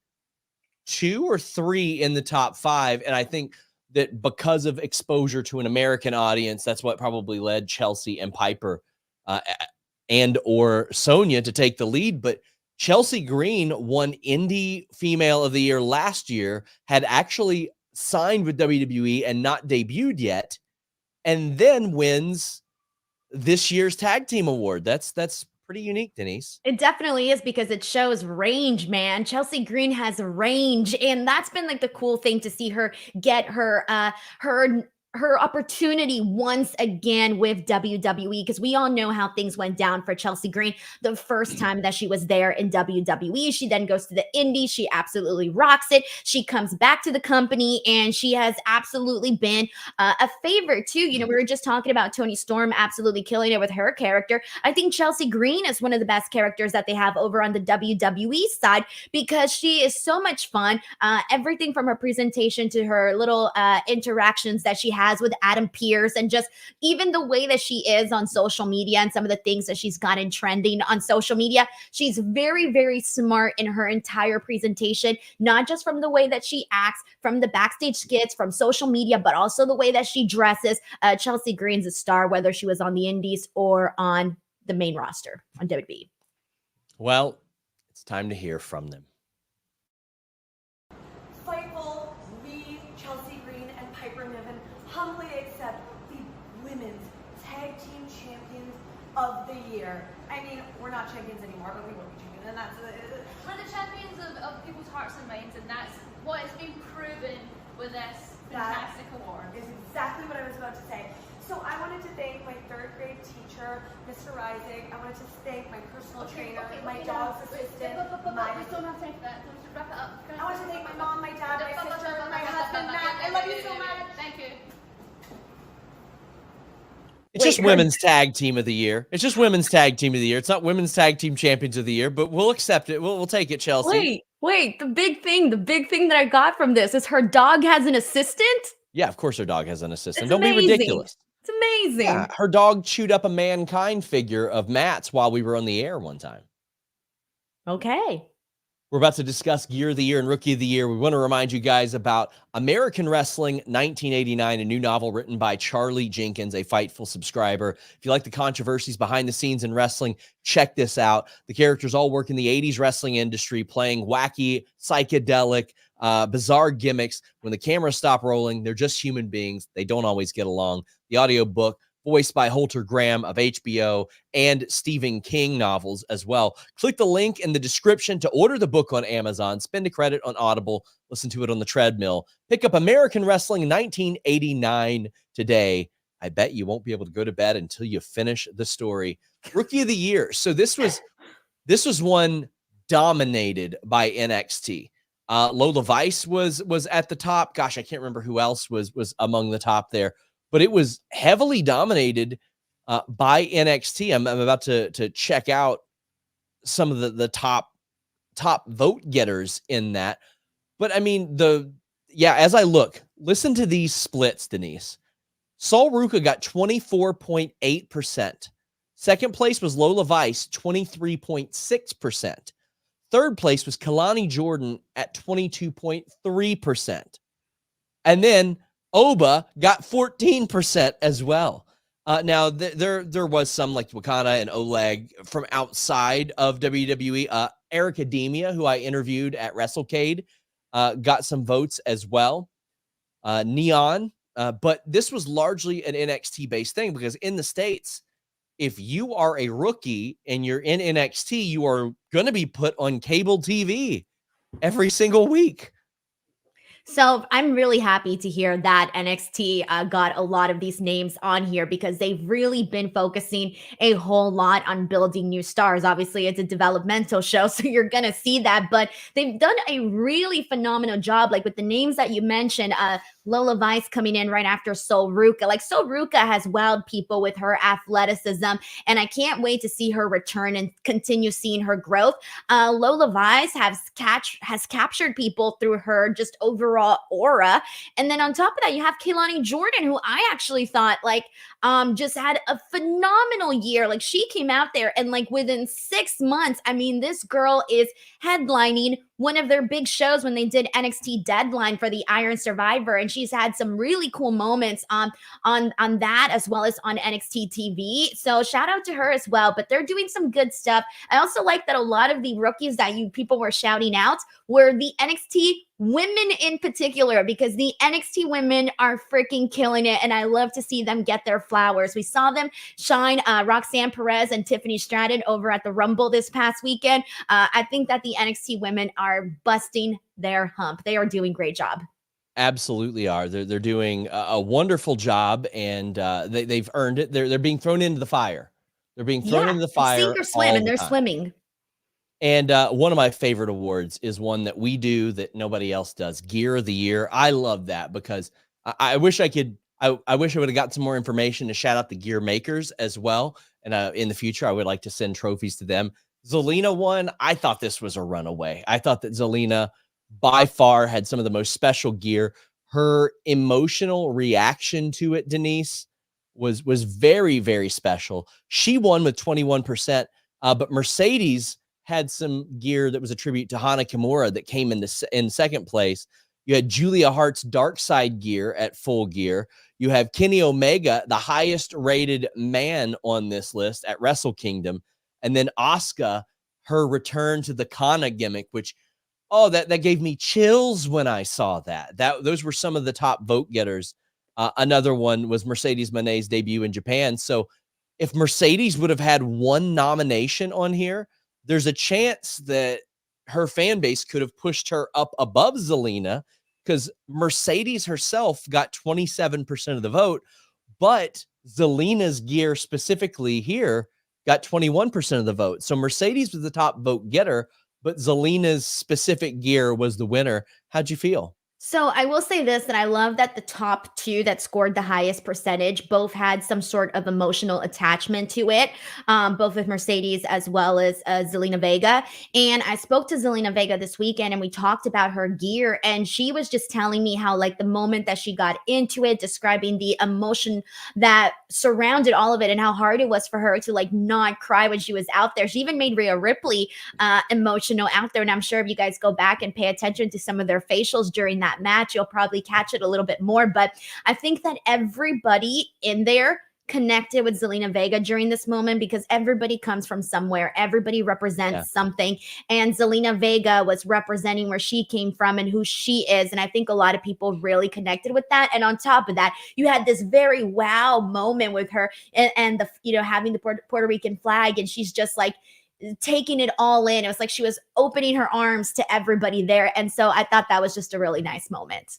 2 or 3 in the top 5. And I think that because of exposure to an American audience, that's what probably led Chelsea and Piper and or Sonya to take the lead. But Chelsea Green won Indie Female of the Year last year, had actually signed with WWE and not debuted yet, and then wins this year's tag team award. That's pretty unique, Denise. It definitely is, because it shows range, man. Chelsea Green has range, and that's been like the cool thing to see her get her opportunity once again with WWE, because we all know how things went down for Chelsea Green the first time that she was there in WWE. She then goes to the Indies. She absolutely rocks it. She comes back to the company, and she has absolutely been a favorite too. You know, we were just talking about Toni Storm absolutely killing it with her character. I think Chelsea Green is one of the best characters that they have over on the WWE side, because she is so much fun. Everything from her presentation to her little interactions that she has with Adam Pearce, and just even the way that she is on social media and some of the things that she's gotten trending on social media. She's very, very smart in her entire presentation, not just from the way that she acts, from the backstage skits, from social media, but also the way that she dresses. Chelsea Green's a star, whether she was on the Indies or on the main roster on WWE. Well, it's time to hear from them. Fightful, we, Chelsea Green, and Piper Niven humbly accept the Women's Tag Team Champions of the Year. I mean, we're not champions anymore, but we will be champions, and that's we're the champions of people's hearts and minds, and that's what has been proven with this fantastic award. Is exactly what I was about to say. So I wanted to thank my 3rd grade teacher, Mr. Rising. I wanted to thank my personal trainer, my dog's assistant. We don't have time for that. Let's wrap it up. I want to thank my mom, my dad, my sister, my husband, Matt. I love you so much. Thank you. It's just women's tag team of the year. It's just women's tag team of the year. It's not women's tag team champions of the year, but we'll accept it. We'll take it, Chelsea. Wait, the big thing that I got from this is her dog has an assistant. Yeah, of course her dog has an assistant. It's Don't amazing. be ridiculous. It's amazing. Yeah, her dog chewed up a Mankind figure of Matt's while we were on the air one time. Okay. We're about to discuss Gear of the Year and Rookie of the Year. We want to remind you guys about American Wrestling 1989, a new novel written by Charlie Jenkins, a Fightful subscriber. If you like the controversies behind the scenes in wrestling, check this out. The characters all work in the 80s wrestling industry, playing wacky, psychedelic, bizarre gimmicks. When the cameras stop rolling, they're just human beings. They don't always get along. The audiobook, voiced by Holter Graham of HBO and Stephen King novels as well. Click the link in the description to order the book on Amazon, spend a credit on Audible, listen to it on the treadmill. Pick up American Wrestling 1989 today. I bet you won't be able to go to bed until you finish the story. Rookie of the Year. So this was one dominated by NXT. Lola Vice was at the top. Gosh, I can't remember who else was among the top there. But it was heavily dominated by NXT. I'm about to check out some of the top vote getters in that. But I mean, as I listen to these splits, Denise. Sol Ruca got 24.8%. Second place was Lola Vice, 23.6%. Third place was Kalani Jordan at 22.3%. And then Oba got 14% as well. Now, there was some like Wakanda and Oleg from outside of WWE. Eric Ademia, who I interviewed at WrestleCade, got some votes as well. Neon. But this was largely an NXT-based thing, because in the States, if you are a rookie and you're in NXT, you are going to be put on cable TV every single week. So I'm really happy to hear that NXT got a lot of these names on here, because they've really been focusing a whole lot on building new stars. Obviously, it's a developmental show, so you're going to see that. But they've done a really phenomenal job, like with the names that you mentioned. Lola Vice coming in right after Sol Ruca. Like, Sol Ruca has wowed people with her athleticism, and I can't wait to see her return and continue seeing her growth. Lola Vice has captured people through her just overall aura. And then on top of that, you have Kehlani Jordan, who I actually thought just had a phenomenal year. Like, she came out there and like within 6 months, I mean, this girl is headlining one of their big shows when they did NXT Deadline for the Iron Survivor, and she's had some really cool moments on that as well as on NXT TV. So shout out to her as well. But they're doing some good stuff. I also like that a lot of the rookies that people were shouting out were the NXT women in particular, because the NXT women are freaking killing it, and I love to see them get their flowers. We saw them shine, Roxanne Perez and Tiffany Stratton over at the Rumble this past weekend. I think that the NXT women are busting their hump. They are doing a great job. Absolutely are. They're doing a wonderful job, and they've earned it. They're being thrown into the fire. They're being thrown into the fire. Sink or swim, and they're swimming. And one of my favorite awards is one that we do that nobody else does. Gear of the Year. I love that because I wish I could. I wish I would have got some more information to shout out the gear makers as well. And in the future, I would like to send trophies to them. Zelina won. I thought this was a runaway. I thought that Zelina by far had some of the most special gear. Her emotional reaction to it, Denise, was very, very special. She won with 21%, but Mercedes had some gear that was a tribute to Hana Kimura that came in second place. You had Julia Hart's Dark Side gear at Full Gear. You have Kenny Omega, the highest rated man on this list at Wrestle Kingdom. And then Asuka, her return to the Kana gimmick, which, that gave me chills when I saw that. Those were some of the top vote getters. Another one was Mercedes Moné's debut in Japan. So if Mercedes would have had one nomination on here, there's a chance that her fan base could have pushed her up above Zelina, because Mercedes herself got 27% of the vote, but Zelina's gear specifically here got 21% of the vote. So Mercedes was the top vote getter, but Zelina's specific gear was the winner. How'd you feel? So I will say this, that I love that the top two that scored the highest percentage both had some sort of emotional attachment to it, both with Mercedes as well as Zelina Vega. And I spoke to Zelina Vega this weekend, and we talked about her gear, and she was just telling me how, like, the moment that she got into it, describing the emotion that surrounded all of it and how hard it was for her to like not cry when she was out there. She even made Rhea Ripley emotional out there. And I'm sure if you guys go back and pay attention to some of their facials during that match, you'll probably catch it a little bit more. But I think that everybody in there connected with Zelina Vega during this moment, because everybody comes from somewhere. Everybody represents something. And Zelina Vega was representing where she came from and who she is. And I think a lot of people really connected with that. And on top of that, you had this very wow moment with her and the, having the Puerto Rican flag. And she's just like taking it all in. It was like she was opening her arms to everybody there. And so I thought that was just a really nice moment.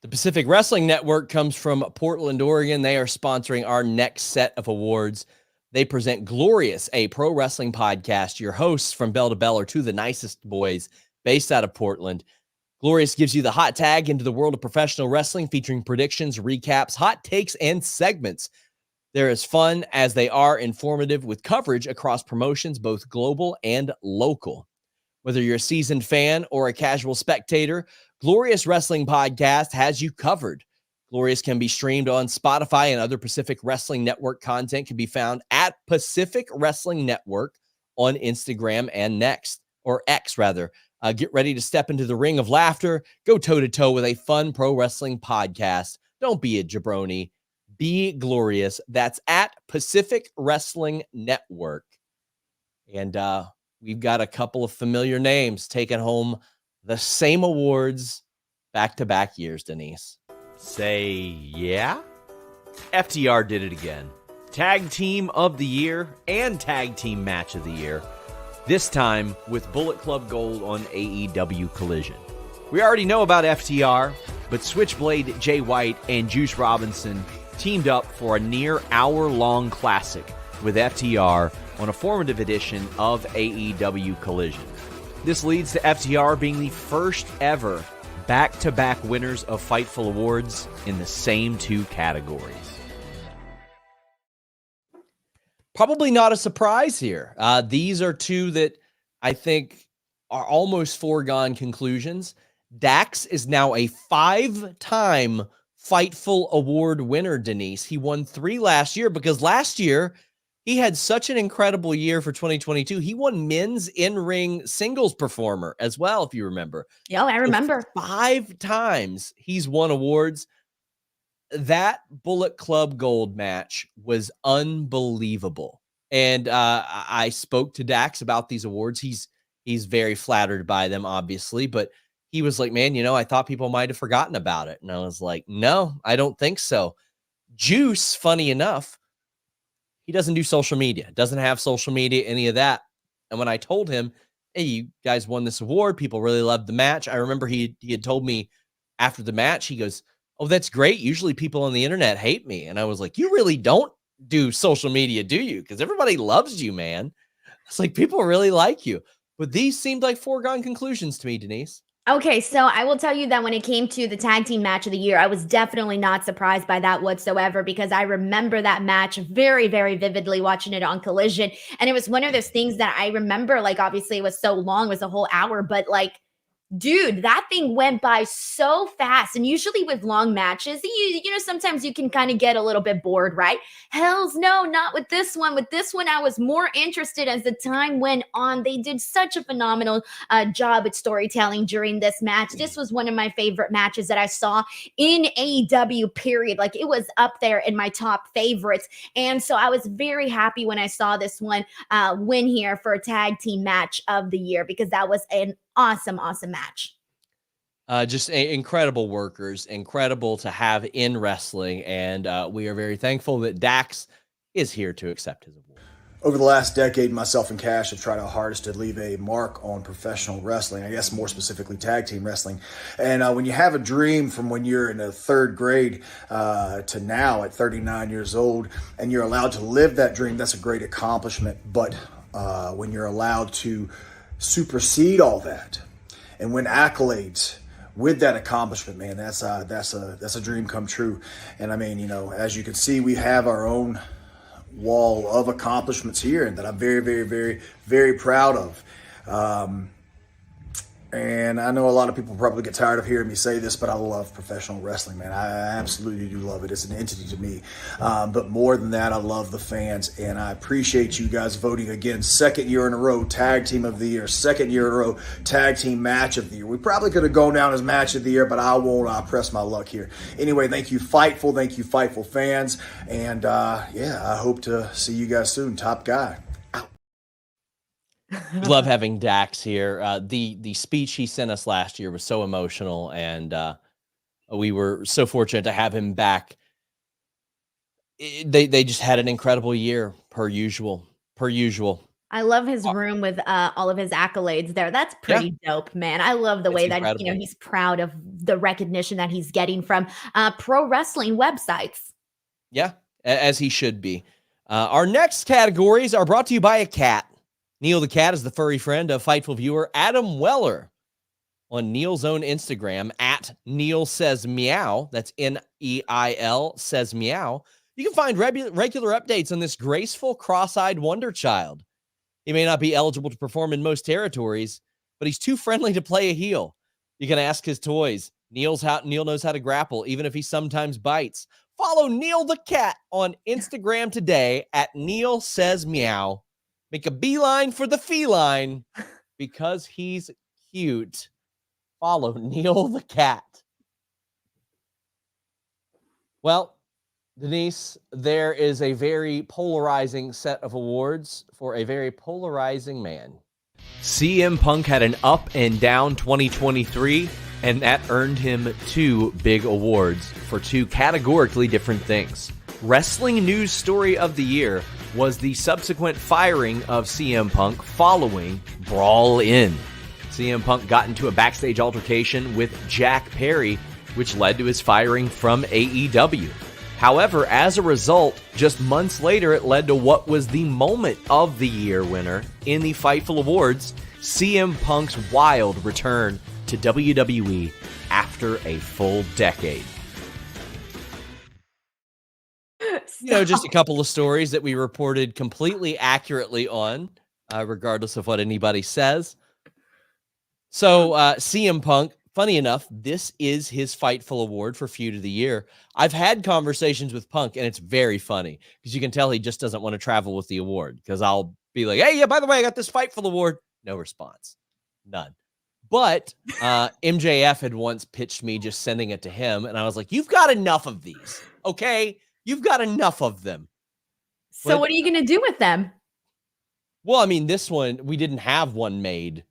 The Pacific Wrestling Network comes from Portland, Oregon. They are sponsoring our next set of awards. They present Glorious, a pro wrestling podcast. Your hosts from Bell to Bell are two of the nicest boys based out of Portland. Glorious gives you the hot tag into the world of professional wrestling, featuring predictions, recaps, hot takes, and segments. They're as fun as they are informative, with coverage across promotions, both global and local. Whether you're a seasoned fan or a casual spectator, Glorious Wrestling Podcast has you covered. Glorious can be streamed on Spotify, and other Pacific Wrestling Network content can be found at Pacific Wrestling Network on Instagram and X. Get ready to step into the ring of laughter. Go toe-to-toe with a fun pro wrestling podcast. Don't be a jabroni. Be glorious. That's at Pacific Wrestling Network. And we've got a couple of familiar names taking home the same awards back-to-back years, Denise. Say yeah? FTR did it again. Tag Team of the Year and Tag Team Match of the Year. This time with Bullet Club Gold on AEW Collision. We already know about FTR, but Switchblade Jay White and Juice Robinson teamed up for a near hour-long classic with FTR on a formative edition of AEW Collision. This leads to FTR being the first ever back-to-back winners of Fightful Awards in the same 2 categories. Probably not a surprise here. These are 2 that I think are almost foregone conclusions. Dax is now a 5-time Fightful Award winner, Denise. He won 3 last year because last year he had such an incredible year for 2022. He won men's in-ring singles performer as well, if you remember. Yeah, I remember. So 5 times he's won awards. That Bullet Club Gold match was unbelievable. And I spoke to Dax about these awards. He's very flattered by them, obviously, but he was like, man, I thought people might have forgotten about it. And I was like, no, I don't think so. Juice, funny enough, he doesn't do social media, doesn't have social media, any of that. And when I told him, hey, you guys won this award, people really loved the match. I remember he had told me after the match, he goes, oh, that's great. Usually people on the internet hate me. And I was like, you really don't do social media, do you? Because everybody loves you, man. It's like people really like you. But these seemed like foregone conclusions to me, Denise. Okay, so I will tell you that when it came to the tag team match of the year, I was definitely not surprised by that whatsoever because I remember that match very, very vividly watching it on Collision. And it was one of those things that I remember, like, obviously it was so long, it was a whole hour, but like, dude, that thing went by so fast. And usually with long matches, you know, sometimes you can kind of get a little bit bored, right? Hells no, not with this one. With this one, I was more interested as the time went on. They did such a phenomenal job at storytelling during this match. This was one of my favorite matches that I saw in AEW, period. Like, it was up there in my top favorites. And so I was very happy when I saw this one win here for a tag team match of the year because that was an awesome match. Just incredible workers, incredible to have in wrestling, and we are very thankful that Dax is here to accept his award. Over the last decade, myself and Cash have tried our hardest to leave a mark on professional wrestling, I guess more specifically tag team wrestling. And when you have a dream from when you're in the 3rd grade to now at 39 years old, and you're allowed to live that dream, that's a great accomplishment. But when you're allowed to supersede all that and win accolades with that accomplishment, man, that's a dream come true. And I mean, you know, as you can see, we have our own wall of accomplishments here and that I'm very, very, very, very proud of. And I know a lot of people probably get tired of hearing me say this, but I love professional wrestling, man. I absolutely do love it. It's an entity to me. But more than that, I love the fans, and I appreciate you guys voting again. 2nd year in a row, Tag Team of the Year. 2nd year in a row, Tag Team Match of the Year. We probably could have gone down as Match of the Year, but I won't. I'll press my luck here. Anyway, thank you, Fightful. Thank you, Fightful fans. And, yeah, I hope to see you guys soon. Top guy. Love having Dax here. The speech he sent us last year was so emotional, and we were so fortunate to have him back. They just had an incredible year, per usual. I love his room with all of his accolades there. That's pretty dope, man. I love the way that, you know, he's proud of the recognition that he's getting from pro wrestling websites. Yeah, as he should be. Our next categories are brought to you by a cat. Neil the cat is the furry friend of Fightful viewer Adam Weller on Neil's own Instagram at Neil Says Meow. That's Neil Says Meow. You can find regular updates on this graceful, cross-eyed wonder child. He may not be eligible to perform in most territories, but he's too friendly to play a heel. You can ask his toys. Neil knows how to grapple, even if he sometimes bites. Follow Neil the cat on Instagram today at Neil Says Meow. Make a beeline for the feline because he's cute. Follow Neil the cat. Well, Denise, there is a very polarizing set of awards for a very polarizing man. CM Punk had an up and down 2023, and that earned him 2 big awards for 2 categorically different things. Wrestling News Story of the Year was the subsequent firing of CM Punk following Brawl In. CM Punk got into a backstage altercation with Jack Perry, which led to his firing from AEW. However, as a result, just months later, it led to what was the Moment of the Year winner in the Fightful Awards, CM Punk's wild return to WWE after a full decade. Just a couple of stories that we reported completely accurately on, regardless of what anybody says. So CM Punk, funny enough, this is his Fightful Award for Feud of the Year. I've had conversations with Punk, and it's very funny because you can tell he just doesn't want to travel with the award, because I'll be like, hey, yeah, by the way, I got this Fightful Award. No response. None. But MJF had once pitched me just sending it to him, and I was like, you've got enough of these, okay? You've got enough of them. So what are you going to do with them? Well, I mean, this one, we didn't have one made.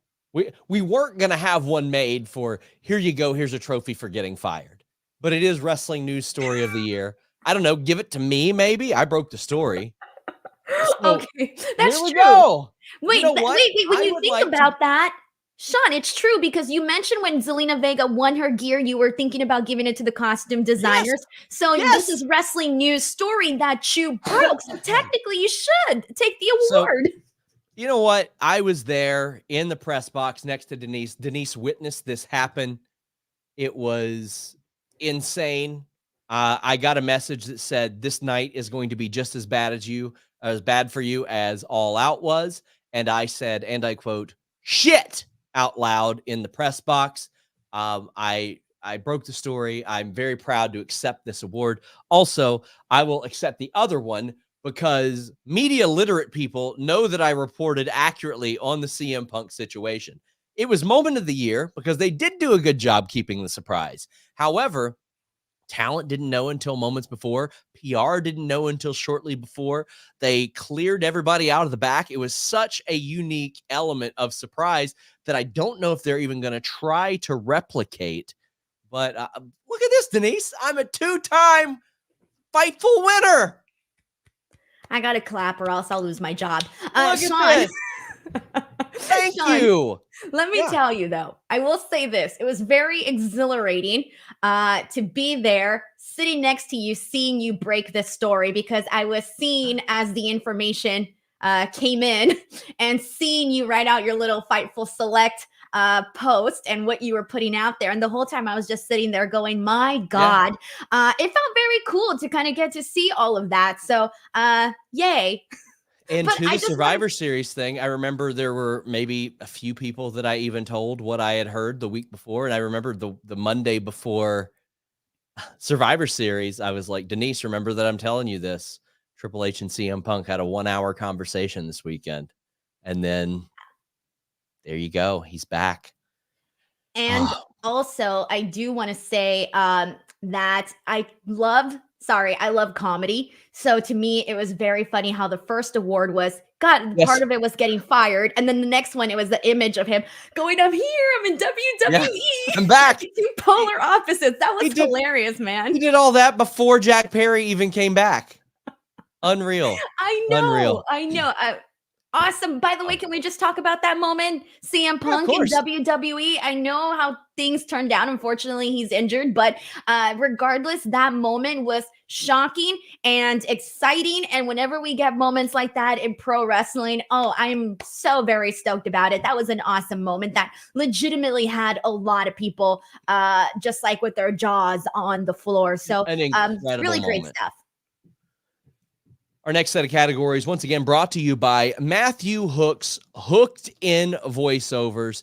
We weren't going to have one made for, here you go, here's a trophy for getting fired. But it is Wrestling News Story of the Year. I don't know, give it to me, maybe? I broke the story. So, okay, that's true. Go. Wait, you know wait, when you think about that, Sean, it's true, because you mentioned when Zelina Vega won her gear, you were thinking about giving it to the costume designers. Yes. So this is Wrestling News Story that you broke. So technically you should take the award. So, you know what? I was there in the press box next to Denise. Denise witnessed this happen. It was insane. I got a message that said this night is going to be just as bad for you as All Out was. And I said, and I quote, shit, out loud in the press box. I broke the story. I'm very proud to accept this award. Also, I will accept the other one because media literate people know that I reported accurately on the CM Punk situation. It was moment of the year because they did do a good job keeping the surprise. However, talent didn't know until moments before. PR didn't know until shortly before. They cleared everybody out of the back. It was such a unique element of surprise that I don't know if they're even going to try to replicate. But look at this, Denise. I'm a 2-time Fightful winner. I got to clap or else I'll lose my job. Look Sean. at this. Thank you. Let me tell you, though, I will say this. It was very exhilarating to be there, sitting next to you, seeing you break this story, because I was seeing as the information came in and seeing you write out your little Fightful Select post and what you were putting out there. And the whole time I was just sitting there going, my God, it felt very cool to kind of get to see all of that. So yay. And to the Survivor Series thing, I remember there were maybe a few people that I even told what I had heard the week before. And I remember the Monday before Survivor Series, I was like, Denise, remember that I'm telling you this. Triple H and CM Punk had a 1-hour conversation this weekend. And then there you go. He's back. And also, I do want to say that I love comedy. So to me, it was very funny how the first award was, part of it was getting fired. And then the next one, it was the image of him going, I'm here, I'm in WWE. Yeah, I'm back. Two polar opposites. That was hilarious, man. He did all that before Jack Perry even came back. Unreal. I know. Unreal. I know. Awesome. By the way, can we just talk about that moment? CM Punk in WWE. I know how things turned out. Unfortunately, he's injured. But regardless, that moment was shocking and exciting. And whenever we get moments like that in pro wrestling, I'm so very stoked about it. That was an awesome moment that legitimately had a lot of people just like with their jaws on the floor. So really great stuff. Our next set of categories, once again, brought to you by Matthew Hook's Hooked in Voiceovers.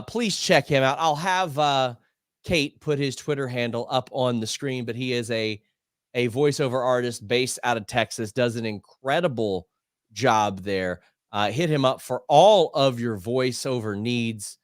Please check him out. I'll have Kate put his Twitter handle up on the screen, but he is a voiceover artist based out of Texas, does an incredible job there. Hit him up for all of your voiceover needs.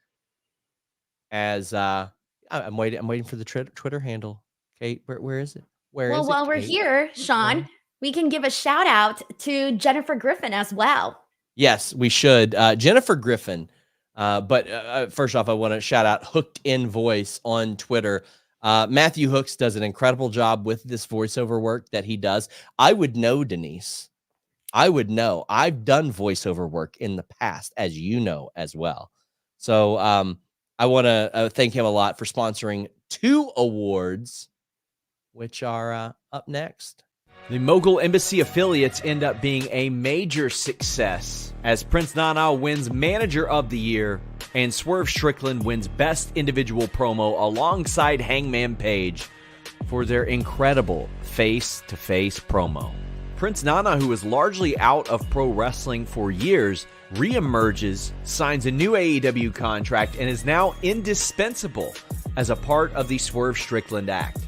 As I'm waiting for the Twitter handle. Kate, where is it? Well, while we're here, Sean, we can give a shout out to Jennifer Griffin as well. Yes, we should. Jennifer Griffin. But first off, I want to shout out Hooked in Voice on Twitter. Matthew Hooks does an incredible job with this voiceover work that he does. I would know, Denise. I would know. I've done voiceover work in the past, as you know, as well. So I want to thank him a lot for sponsoring 2 awards, which are up next. The Mogul Embassy affiliates end up being a major success as Prince Nana wins Manager of the Year and Swerve Strickland wins Best Individual Promo alongside Hangman Page for their incredible face-to-face promo. Prince Nana, who was largely out of pro wrestling for years, reemerges, signs a new AEW contract, and is now indispensable as a part of the Swerve Strickland act.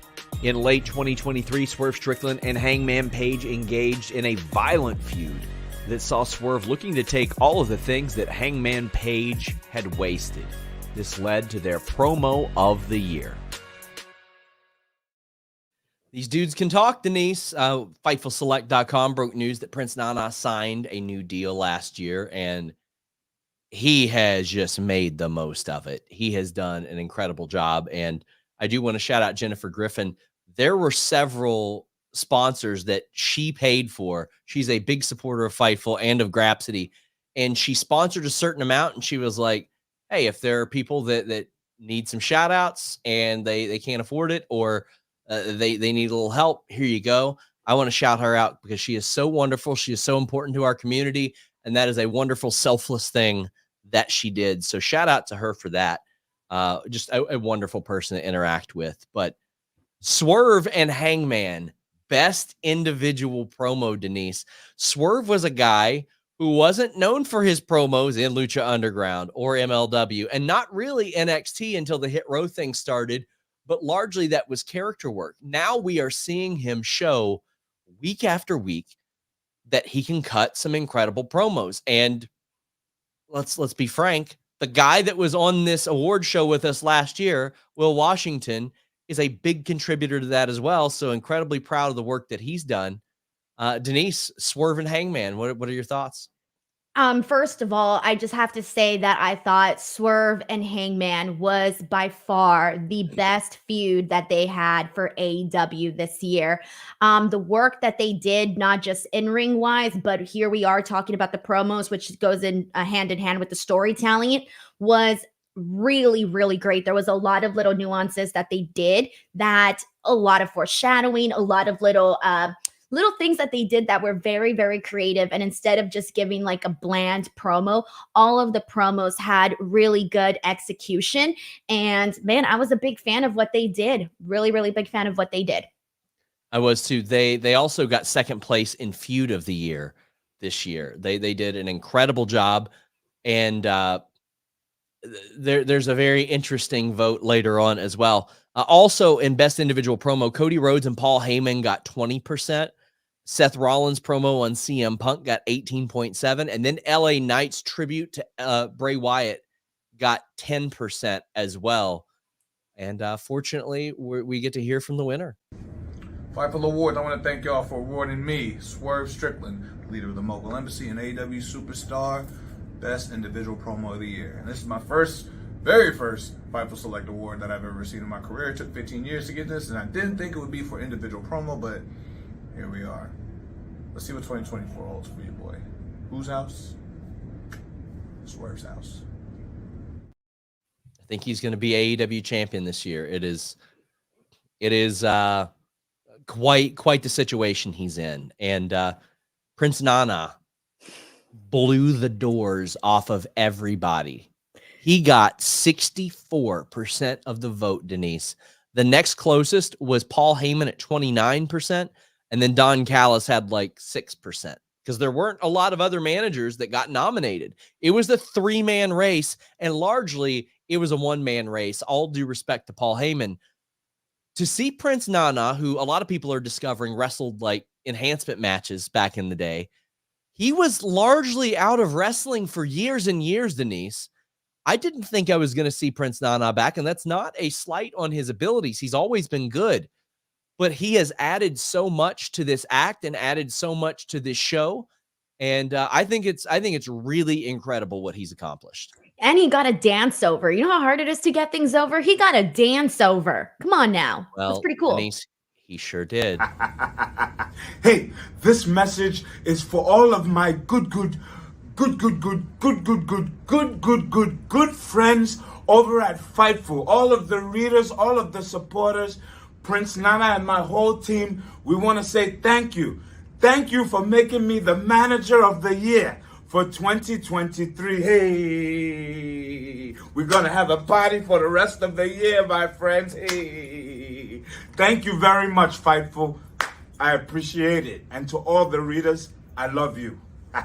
In late 2023, Swerve Strickland and Hangman Page engaged in a violent feud that saw Swerve looking to take all of the things that Hangman Page had wasted. This led to their promo of the year. These dudes can talk, Denise. FightfulSelect.com broke news that Prince Nana signed a new deal last year, and he has just made the most of it. He has done an incredible job, and I do want to shout out Jennifer Griffin. There were several sponsors that she paid for. She's a big supporter of Fightful and of Grapsity, and she sponsored a certain amount, and she was like, hey, if there are people that need some shout outs and they can't afford it, or they need a little help, here you go. I want to shout her out because she is so wonderful. She is so important to our community, and that is a wonderful, selfless thing that she did. So shout out to her for that. Just a wonderful person to interact with. But Swerve and Hangman, best individual promo, Denise. Swerve was a guy who wasn't known for his promos in Lucha Underground or MLW, and not really NXT until the Hit Row thing started, but largely that was character work. Now we are seeing him show week after week that he can cut some incredible promos. And let's be frank, the guy that was on this award show with us last year, Will Washington, is a big contributor to that as well. So incredibly proud of the work that he's done. Denise, Swerve and Hangman, what are your thoughts? First of all, I just have to say that I thought Swerve and Hangman was by far the best feud that they had for AEW this year. The work that they did, not just in-ring wise, but here we are talking about the promos, which goes in hand with the storytelling, was really, really great. There was a lot of little nuances that they did, that a lot of foreshadowing, a lot of little things that they did that were very, very creative. And instead of just giving like a bland promo, all of the promos had really good execution. And man, I was a big fan of what they did. Really, really big fan of what they did. I was too. They also got second place in Feud of the Year this year. They did an incredible job. And there's a very interesting vote later on as well. Also in Best Individual Promo, Cody Rhodes and Paul Heyman got 20%. Seth Rollins' promo on CM Punk got 18.7%. And then LA Knight's tribute to Bray Wyatt got 10% as well. And fortunately, we get to hear from the winner. Fightful Awards, I want to thank y'all for awarding me, Swerve Strickland, leader of the Mogul Embassy and AEW Superstar, Best Individual Promo of the Year. And this is my very first Fightful Select Award that I've ever received in my career. It took 15 years to get this, and I didn't think it would be for individual promo, but here we are. Let's see what 2024 holds for you, boy. Whose house? Swerve's house. I think he's going to be AEW champion this year. It is quite the situation he's in. And Prince Nana blew the doors off of everybody. He got 64% of the vote, Denise. The next closest was Paul Heyman at 29%. And then Don Callis had like 6%, because there weren't a lot of other managers that got nominated. It was the 3-man race, and largely it was a 1-man race. All due respect to Paul Heyman. To see Prince Nana, who a lot of people are discovering wrestled like enhancement matches back in the day, he was largely out of wrestling for years and years, Denise. I didn't think I was going to see Prince Nana back, and that's not a slight on his abilities. He's always been good. But he has added so much to this act and added so much to this show. And I think it's really incredible what he's accomplished. And he got a dance over. You know how hard it is to get things over? He got a dance over. Come on now. Well, that's pretty cool. Denise, he sure did. Hey, this message is for all of my good friends over at Fightful. All of the readers, all of the supporters, Prince Nana and my whole team, we want to say thank you. Thank you for making me the manager of the year, for 2023. Hey, we're going to have a party for the rest of the year, my friends. Hey, thank you very much, Fightful. I appreciate it. And to all the readers, I love you. Oh,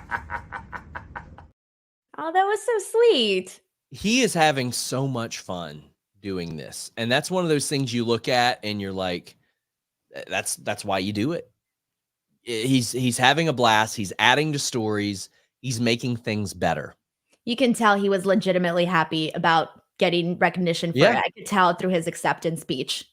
that was so sweet. He is having so much fun doing this. And that's one of those things you look at and you're like, that's why you do it. He's having a blast. He's adding to stories. He's making things better. You can tell he was legitimately happy about getting recognition for it. I could tell through his acceptance speech.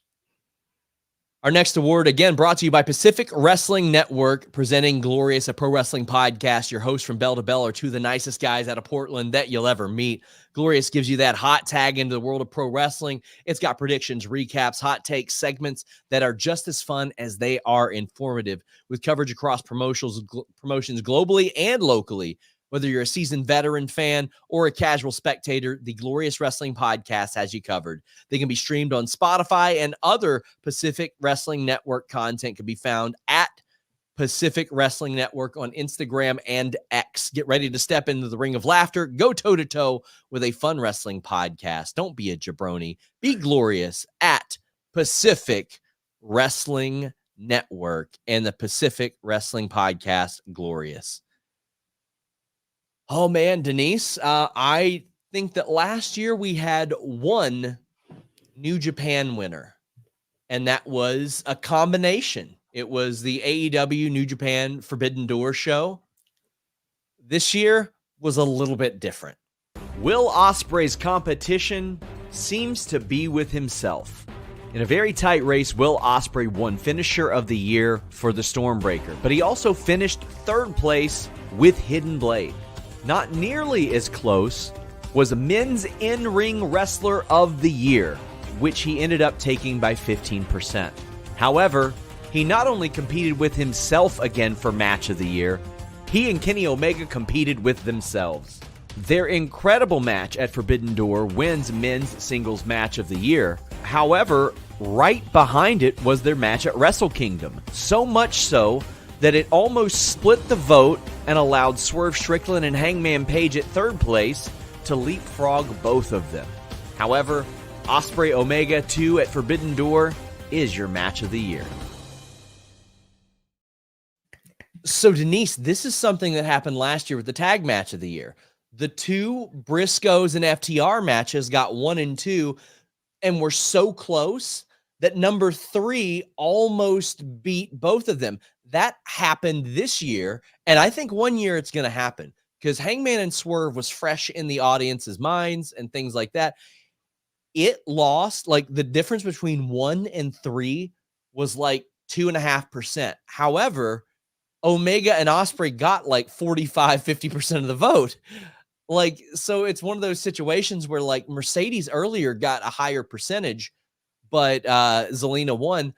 Our next award, again, brought to you by Pacific Wrestling Network, presenting Glorious, a pro wrestling podcast. Your hosts from Bell to Bell are two of the nicest guys out of Portland that you'll ever meet. Glorious gives you that hot tag into the world of pro wrestling. It's got predictions, recaps, hot takes, segments that are just as fun as they are informative, with coverage across promotions globally and locally. Whether you're a seasoned veteran fan or a casual spectator, the Glorious Wrestling Podcast has you covered. They can be streamed on Spotify, and other Pacific Wrestling Network content can be found at Pacific Wrestling Network on Instagram and X. Get ready to step into the ring of laughter. Go toe-to-toe with a fun wrestling podcast. Don't be a jabroni. Be glorious at Pacific Wrestling Network and the Pacific Wrestling Podcast, Glorious. Oh, man, Denise, I think that last year we had one New Japan winner, and that was a combination. It was the AEW New Japan Forbidden Door show. This year was a little bit different. Will Ospreay's competition seems to be with himself. In a very tight race, Will Ospreay won Finisher of the Year for the Stormbreaker, but he also finished third place with Hidden Blade. Not nearly as close was Men's In-Ring Wrestler of the Year, which he ended up taking by 15%. However, he not only competed with himself again for Match of the Year, he and Kenny Omega competed with themselves. Their incredible match at Forbidden Door wins Men's Singles Match of the Year. However, right behind it was their match at Wrestle Kingdom. So much so that it almost split the vote and allowed Swerve Strickland and Hangman Page at third place to leapfrog both of them. However, Ospreay Omega 2 at Forbidden Door is your match of the year. So, Denise, this is something that happened last year with the tag match of the year. The two Briscoes and FTR matches got 1 and 2 and were so close that number 3 almost beat both of them. That happened this year, and I think one year it's going to happen because Hangman and Swerve was fresh in the audience's minds and things like that. It lost, like the difference between 1 and 3 was like 2.5%. However, Omega and Ospreay got like 45-50% of the vote. Like, so it's one of those situations where like Mercedes earlier got a higher percentage, but Zelina won.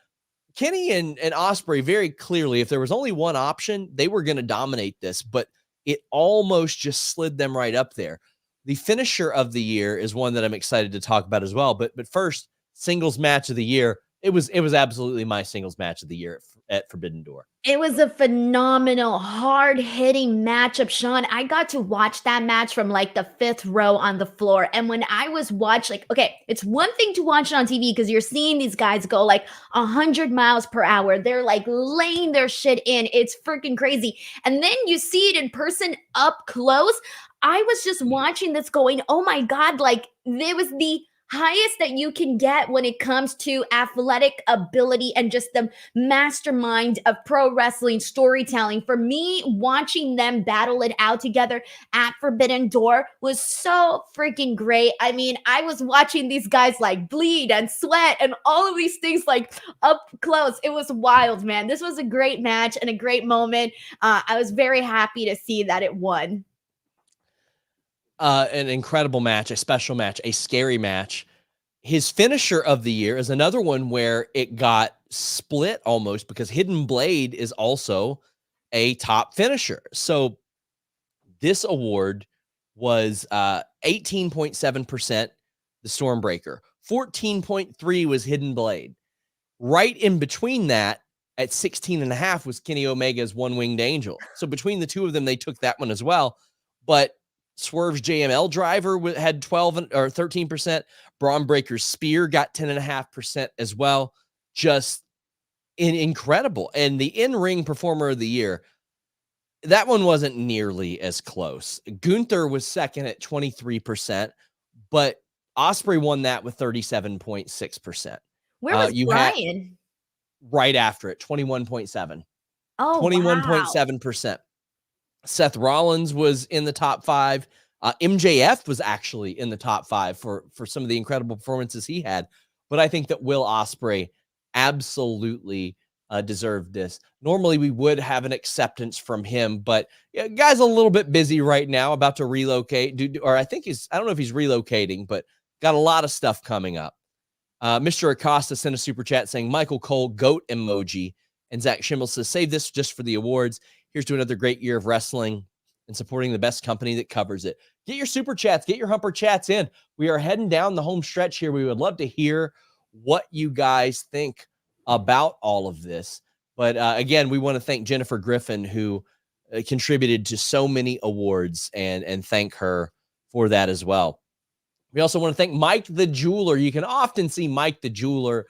Kenny and Ospreay very clearly, if there was only one option, they were going to dominate this, but it almost just slid them right up there. The finisher of the year is one that I'm excited to talk about as well. But first, singles match of the year. It was absolutely my singles match of the year at Forbidden Door. It was a phenomenal, hard-hitting matchup, Sean. I got to watch that match from like the 5th row on the floor. And when I was watching, like, okay, it's one thing to watch it on TV because you're seeing these guys go like 100 miles per hour. They're like laying their shit in. It's freaking crazy. And then you see it in person up close. I was just watching this going, oh my God, like there was the highest that you can get when it comes to athletic ability and just the mastermind of pro wrestling storytelling. For me, watching them battle it out together at Forbidden Door was so freaking great. I mean, I was watching these guys like bleed and sweat and all of these things like up close. It was wild, man. This was a great match and a great moment. I was very happy to see that it won. An incredible match, a special match, a scary match. His finisher of the year is another one where it got split almost because Hidden Blade is also a top finisher. So this award was 18.7% the Stormbreaker. 14.3 was Hidden Blade. Right in between that, at 16.5 was Kenny Omega's One Winged Angel. So between the two of them, they took that one as well. but Swerve's JML driver had 12 or 13%. Braun Breaker's spear got 10.5% as well. Just incredible. And the in-ring performer of the year, that one wasn't nearly as close. Gunther was second at 23%, but Ospreay won that with 37.6%. Where was You Brian? Right after it, 21.7. Oh, 21.7%. Seth Rollins was in the top 5. MJF was actually in the top 5 for some of the incredible performances he had. But I think that Will Ospreay absolutely deserved this. Normally, we would have an acceptance from him, but yeah, guy's a little bit busy right now, about to relocate. I don't know if he's relocating, but got a lot of stuff coming up. Mr. Acosta sent a super chat saying, Michael Cole, GOAT emoji. And Zach Schimmel says, save this just for the awards. Here's to another great year of wrestling and supporting the best company that covers it. Get your super chats, get your humper chats in. We are heading down the home stretch here. We would love to hear what you guys think about all of this. But again, we want to thank Jennifer Griffin, who contributed to so many awards, and thank her for that as well. We also want to thank Mike the Jeweler. You can often see Mike the Jeweler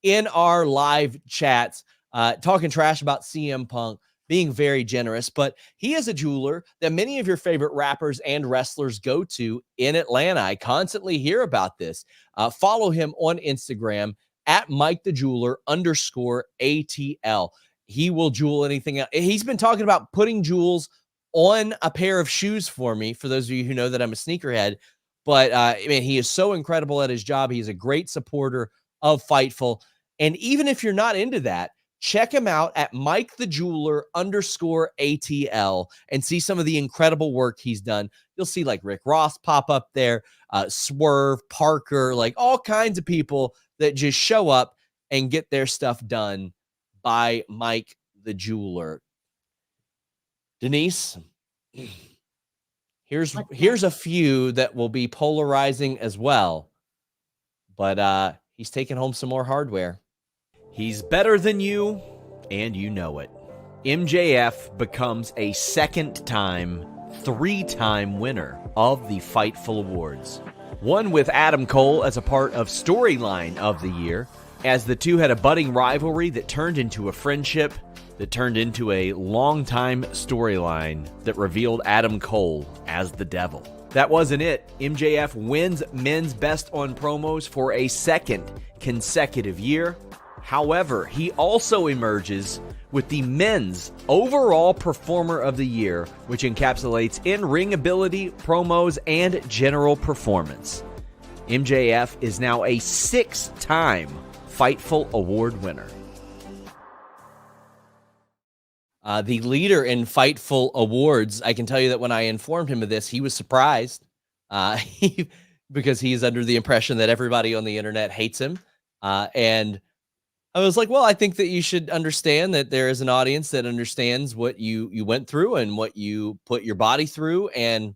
in our live chats, talking trash about CM Punk, being very generous, but he is a jeweler that many of your favorite rappers and wrestlers go to in Atlanta. I constantly hear about this. Follow him on Instagram at Mike the Jeweler _ATL. He will jewel anything else. He's been talking about putting jewels on a pair of shoes for me, for those of you who know that I'm a sneakerhead. But he is so incredible at his job. He's a great supporter of Fightful. And even if you're not into that, check him out at Mike the Jeweler _ATL and see some of the incredible work he's done. You'll see like Rick Ross pop up there, Swerve, Parker, like all kinds of people that just show up and get their stuff done by Mike the Jeweler. Denise, here's a few that will be polarizing as well, but he's taking home some more hardware. He's better than you, and you know it. MJF becomes a second-time, 3-time winner of the Fightful Awards. One with Adam Cole as a part of Storyline of the Year, as the two had a budding rivalry that turned into a friendship, that turned into a long-time storyline that revealed Adam Cole as the devil. That wasn't it. MJF wins men's best on promos for a second consecutive year. However, he also emerges with the men's overall performer of the year, which encapsulates in-ring ability, promos, and general performance. MJF is now a 6-time Fightful Award winner. The leader in Fightful Awards, I can tell you that when I informed him of this, he was surprised because he's under the impression that everybody on the internet hates him. And I was like, well, I think that you should understand that there is an audience that understands what you went through and what you put your body through. And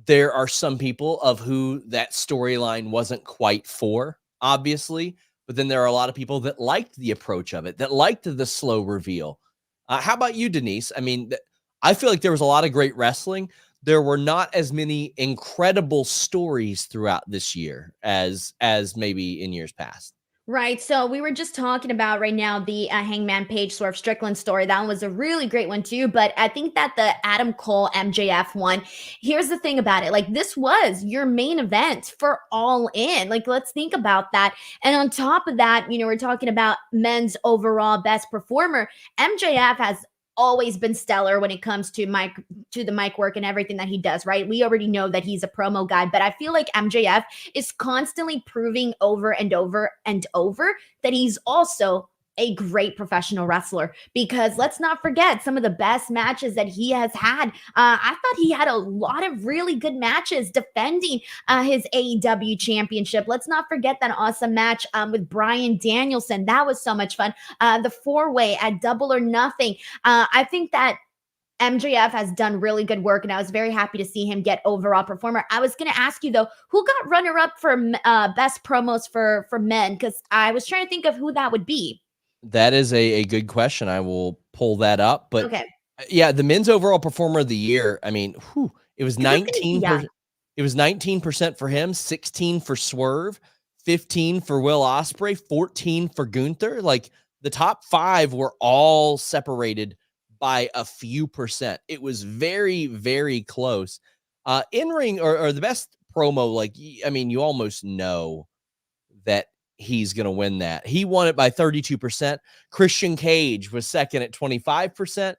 there are some people of who that storyline wasn't quite for, obviously. But then there are a lot of people that liked the approach of it, that liked the slow reveal. How about you, Denise? I mean, I feel like there was a lot of great wrestling. There were not as many incredible stories throughout this year as maybe in years past. Right. So we were just talking about right now the Hangman Page Swerve Strickland story. That was a really great one too. But I think that the Adam Cole MJF one, here's the thing about it. Like, this was your main event for All In. Like, let's think about that. And on top of that, we're talking about men's overall best performer. MJF has always been stellar when it comes to the mic work and everything that he does, right? We already know that he's a promo guy, but I feel like MJF is constantly proving over and over and over that he's also a great professional wrestler, because let's not forget some of the best matches that he has had. I thought he had a lot of really good matches defending his AEW championship. Let's not forget that awesome match with Bryan Danielson. That was so much fun. The 4-way at Double or Nothing. I think that MJF has done really good work, and I was very happy to see him get overall performer. I was going to ask you, though, who got runner-up for best promos for men? Because I was trying to think of who that would be. That is a good question. I will pull that up. But okay. Yeah, the men's overall performer of the year. I mean, it was 19%. Yeah. It was 19% for him, 16 for Swerve, 15 for Will Ospreay, 14 for Gunther. Like the top 5 were all separated by a few percent. It was very, very close. In ring or the best promo, like, I mean, you almost know that he's going to win that. He won it by 32%. Christian Cage was second at 25%,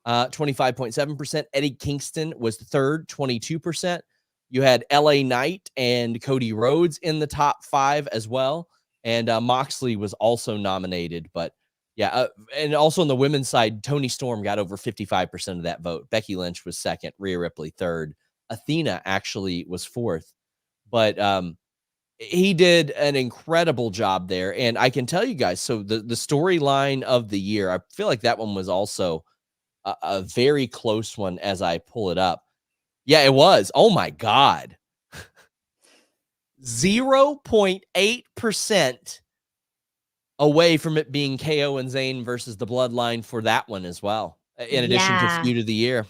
25.7%. Eddie Kingston was third, 22%. You had LA Knight and Cody Rhodes in the top 5 as well. And Moxley was also nominated. But yeah, and also on the women's side, Toni Storm got over 55% of that vote. Becky Lynch was second, Rhea Ripley third. Athena actually was fourth. But he did an incredible job there. And I can tell you guys, so the storyline of the year, I feel like that one was also a very close one as I pull it up. Yeah, it was. Oh my God. 0.8% away from it being KO and Zayn versus the Bloodline for that one as well. In addition to Feud of the Year.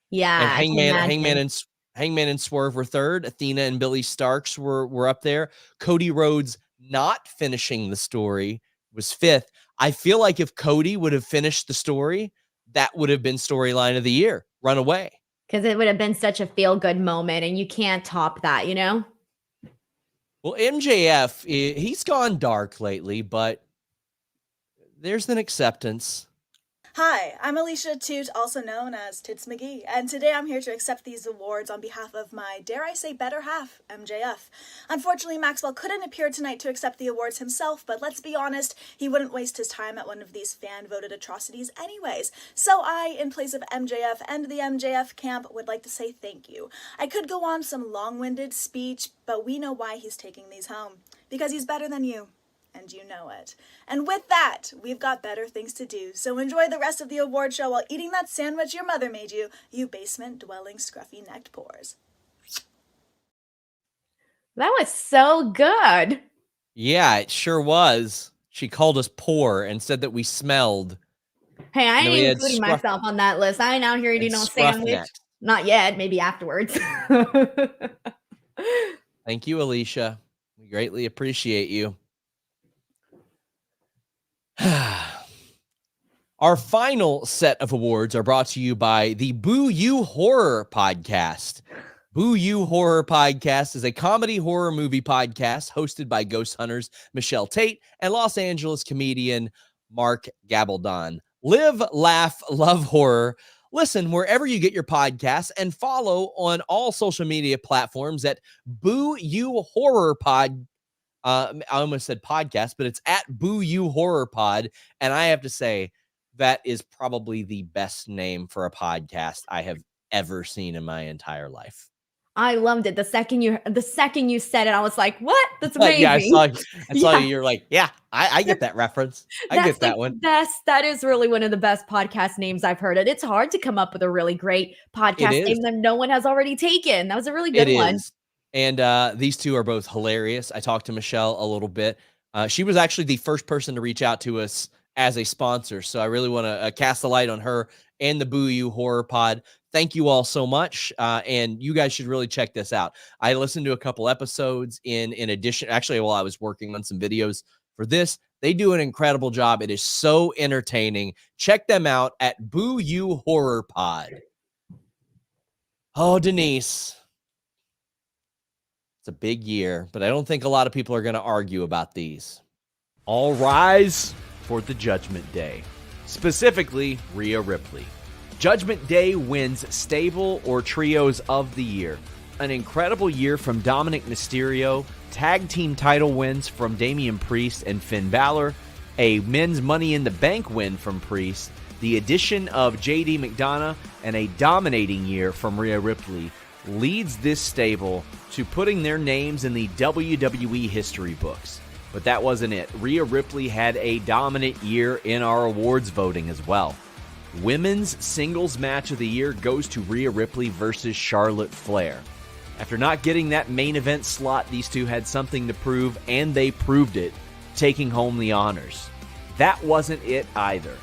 Yeah. And Hangman and Swerve were third. Athena and Billy Starks were up there. Cody Rhodes not finishing the story was fifth. I feel like if Cody would have finished the story, that would have been storyline of the year. Run away. Because it would have been such a feel-good moment, and you can't top that, you know? Well, MJF, he's gone dark lately, but there's an acceptance. Hi, I'm Alicia Toot, also known as Tits McGee, and today I'm here to accept these awards on behalf of my, dare I say, better half, MJF. Unfortunately, Maxwell couldn't appear tonight to accept the awards himself, but let's be honest, he wouldn't waste his time at one of these fan-voted atrocities anyways. So I, in place of MJF and the MJF camp, would like to say thank you. I could go on some long-winded speech, but we know why he's taking these home. Because he's better than you. And you know it. And with that, we've got better things to do. So enjoy the rest of the award show while eating that sandwich your mother made you, you basement-dwelling, scruffy-necked pores. That was so good. Yeah, it sure was. She called us poor and said that we smelled. Hey, I ain't including myself on that list. I ain't out here eating no sandwich. Not yet. Maybe afterwards. Thank you, Alicia. We greatly appreciate you. Our final set of awards are brought to you by the Boo You Horror Podcast. Boo You Horror Podcast is a comedy horror movie podcast hosted by ghost hunters Michelle Tate and Los Angeles comedian Mark Gabaldon. Live, laugh, love horror. Listen wherever you get your podcasts and follow on all social media platforms at Boo You Horror Pod. I almost said podcast, but it's at Boo You Horror Pod. And I have to say, that is probably the best name for a podcast I have ever seen in my entire life. I loved it. The second you said it, I was like, what? That's amazing. Yeah, I saw you. You're like, yeah, I get that reference. I get that one. That is really one of the best podcast names I've heard. It's hard to come up with a really great podcast name that no one has already taken. That was a really good one. And these two are both hilarious. I talked to Michelle a little bit. She was actually the first person to reach out to us as a sponsor. So I really want to cast the light on her and the Boo You Horror Pod. Thank you all so much. And you guys should really check this out. I listened to a couple episodes in addition. Actually, while I was working on some videos for this, they do an incredible job. It is so entertaining. Check them out at Boo You Horror Pod. Oh, Denise. It's a big year, but I don't think a lot of people are going to argue about these. All rise for the Judgment Day, specifically Rhea Ripley. Judgment Day wins Stable or Trios of the Year. An incredible year from Dominic Mysterio, tag team title wins from Damian Priest and Finn Balor, a men's Money in the Bank win from Priest, the addition of JD McDonough, and a dominating year from Rhea Ripley leads this stable to putting their names in the WWE history books. But that wasn't it. Rhea Ripley had a dominant year in our awards voting as well. Women's Singles Match of the Year goes to Rhea Ripley versus Charlotte Flair. After not getting that main event slot, these two had something to prove, and they proved it, taking home the honors. That wasn't it either.